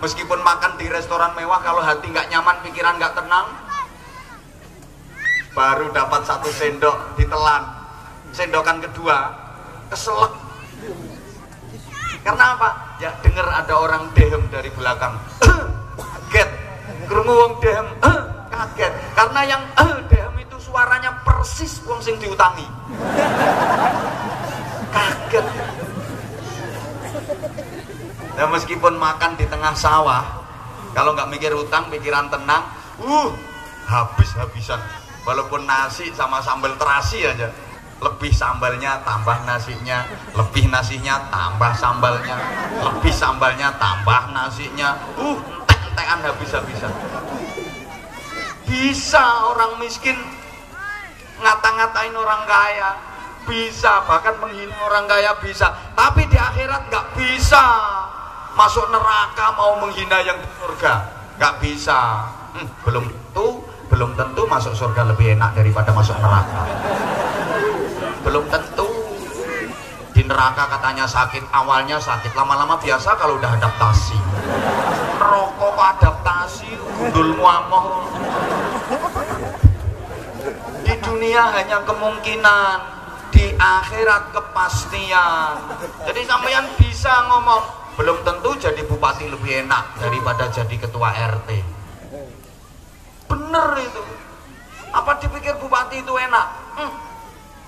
Meskipun makan di restoran mewah, kalau hati nggak nyaman, pikiran nggak tenang, baru dapat 1 sendok ditelan, sendokan kedua keselak. Karena apa? Ya dengar ada orang dehem dari belakang, kaget. Krungu wong dehem, kaget. Karena yang dehem itu suaranya persis wong sing diutangi. Kaget. Nah, meskipun makan di tengah sawah, kalau nggak mikir utang, pikiran tenang, habis-habisan. Walaupun nasi sama sambal terasi aja, lebih sambalnya tambah nasinya, lebih nasinya tambah sambalnya, lebih sambalnya tambah nasinya, entek-entekan habis-habisan. Bisa orang miskin ngata-ngatain orang kaya, bisa, bahkan menghina orang kaya bisa, tapi di akhirat nggak bisa. Masuk neraka mau menghina yang di surga nggak bisa. Belum tentu masuk surga lebih enak daripada masuk neraka. Belum tentu. Di neraka katanya sakit, awalnya sakit, lama-lama biasa kalau udah adaptasi. Rokok adaptasi, gundul muamoh. Di dunia hanya kemungkinan, di akhirat kepastian. Jadi sampean bisa ngomong, belum tentu jadi bupati lebih enak daripada jadi ketua RT. Bener itu. Apa dipikir bupati itu enak?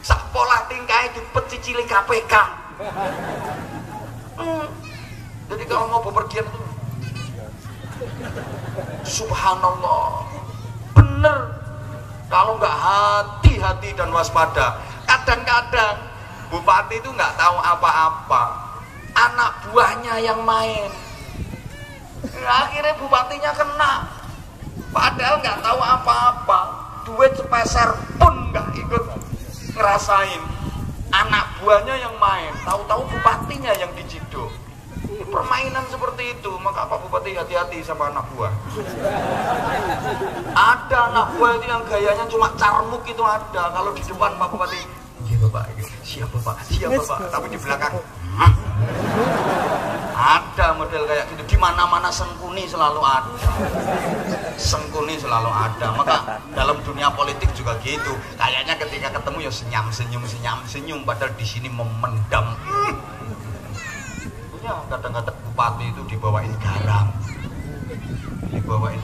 Sak pola tingkai dipecicili KPK. Jadi kalau mau bepergian tuh, subhanallah, bener. Kalau nggak hati-hati dan waspada, kadang-kadang bupati itu nggak tahu apa-apa, anak buahnya yang main. Akhirnya bupatinya kena, padahal nggak tahu apa-apa, duit sepeser pun nggak ikut ngerasain. Anak buahnya yang main, tahu-tahu bupatinya yang diciduk. Permainan seperti itu, maka Pak Bupati hati-hati sama anak buah. Ada anak buah itu yang gayanya cuma carmuk itu ada. Kalau di depan Pak Bupati, iya Bapak, siap Bapak, siap Bapak, tapi di belakang ada model kayak gitu. Di mana-mana sengkuni selalu ada. Sengkuni selalu ada. Maka dalam dunia politik juga gitu. Kayaknya ketika ketemu ya senyum, padahal di sini memendam. Ya, kadang-kadang bupati itu dibawain garam, dibawain,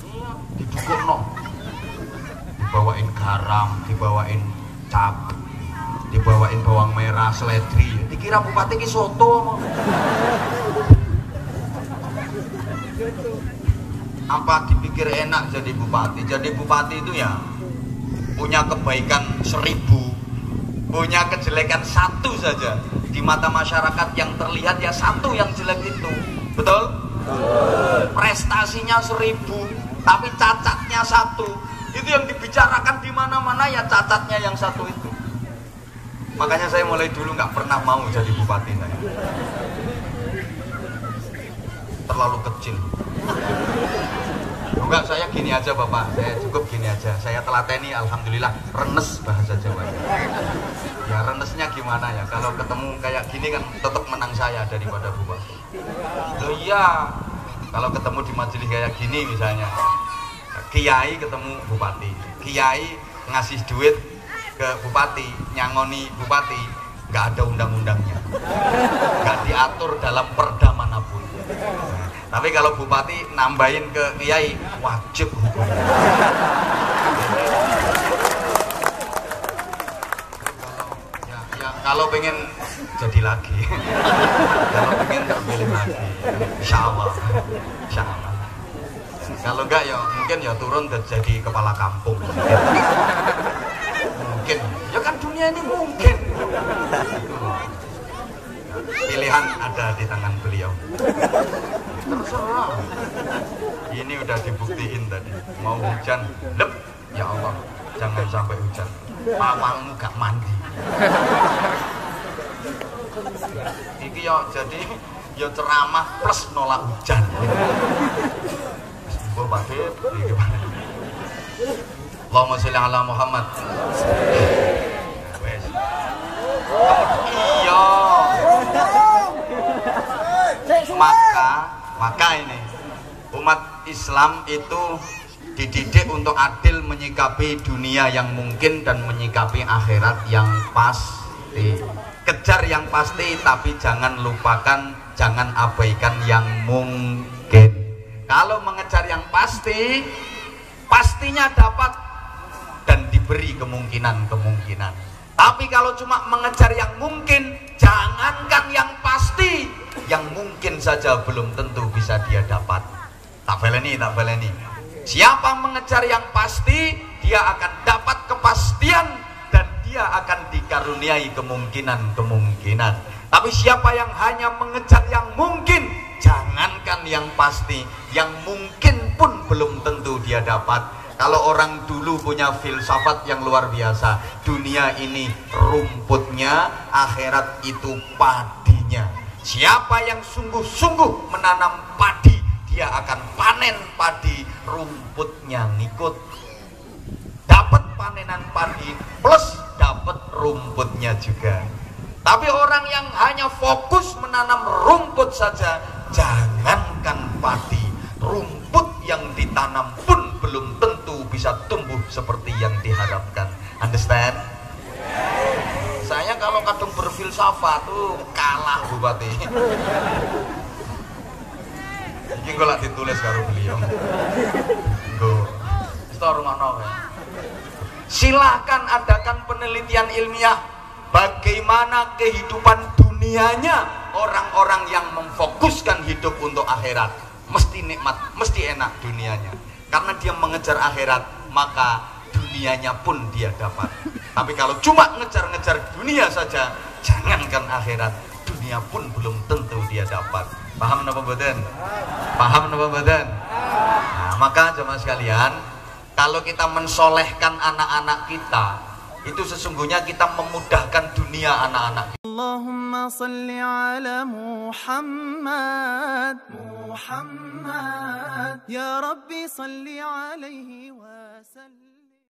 iya, didukung, dibawain garam, dibawain cabai, dibawain bawang merah, seledri. Dikira bupati ki soto. Apa dipikir enak jadi bupati? Jadi bupati itu ya punya kebaikan 1000, punya kejelekan 1 saja. Di mata masyarakat yang terlihat ya 1 yang jelek itu, betul? Prestasinya 1000, tapi cacatnya 1. Itu yang dibicarakan di mana-mana ya cacatnya yang 1 itu. Makanya saya mulai dulu nggak pernah mau jadi bupati saya. Terlalu kecil. Enggak, saya gini aja Bapak, saya cukup gini aja. Saya telateni, alhamdulillah, renes bahasa Jawa. Ya renesnya gimana ya, kalau ketemu kayak gini kan tetap menang saya daripada bupati. Loh iya, kalau ketemu di majelis kayak gini misalnya, kiai ketemu bupati, kiai ngasih duit ke bupati, nyangoni bupati, nggak ada undang-undangnya, nggak diatur dalam perda manapun. Tapi kalau bupati nambahin ke kiai, wajib hukum. Kalau pengen jadi lagi, kalau pengen terpilih lagi, insya Allah. Kalau enggak ya mungkin ya turun jadi kepala kampung. Mungkin, ya kan dunia ini mungkin. Pilihan ada di tangan beliau. Terserah. Ini udah dibuktiin tadi. Mau hujan, lep, ya Allah, jangan sampai hujan. Pawangmu gak mandi. Iki yo jadi yo ceramah plus nolak hujan. Mbok Pakde gimana? Allahumma sholli ala Muhammad. Wes. Iya. Maka ini umat Islam itu Dididik untuk adil menyikapi dunia yang mungkin dan menyikapi akhirat yang pasti. Kejar yang pasti tapi jangan lupakan, jangan abaikan yang mungkin. Kalau mengejar yang pasti, pastinya dapat dan diberi kemungkinan-kemungkinan. Tapi kalau cuma mengejar yang mungkin, jangankan yang pasti, yang mungkin saja belum tentu bisa dia dapat. Tak baleni. Siapa mengejar yang pasti, dia akan dapat kepastian dan dia akan dikaruniai kemungkinan-kemungkinan. Tapi siapa yang hanya mengejar yang mungkin, jangankan yang pasti, yang mungkin pun belum tentu dia dapat. Kalau orang dulu punya filsafat yang luar biasa, dunia ini rumputnya, akhirat itu padinya. Siapa yang sungguh-sungguh menanam padi, dia akan panen padi, rumputnya ngikut. Dapat panenan padi plus dapat rumputnya juga. Tapi orang yang hanya fokus menanam rumput saja, jangankan padi, rumput yang ditanam pun belum tentu bisa tumbuh seperti yang diharapkan. Understand? Saya kalau kadang berfilsafat tuh kalah Bupati. Ini gue lagi ditulis karo beliau. Gue storungono. Silahkan adakan penelitian ilmiah bagaimana kehidupan dunianya orang-orang yang memfokuskan hidup untuk akhirat. Mesti nikmat, mesti enak dunianya. Karena dia mengejar akhirat, maka dunianya pun dia dapat. Tapi kalau cuma ngejar-ngejar dunia saja, jangankan akhirat, dunia pun belum tentu dia dapat. Paham napa mboten? Paham napa mboten? Nah, maka jemaah sekalian, kalau kita mensolehkan anak-anak kita, itu sesungguhnya kita memudahkan dunia anak-anak. Allahumma salli ala Muhammad ya Rabbi salli alaihi wa sallim.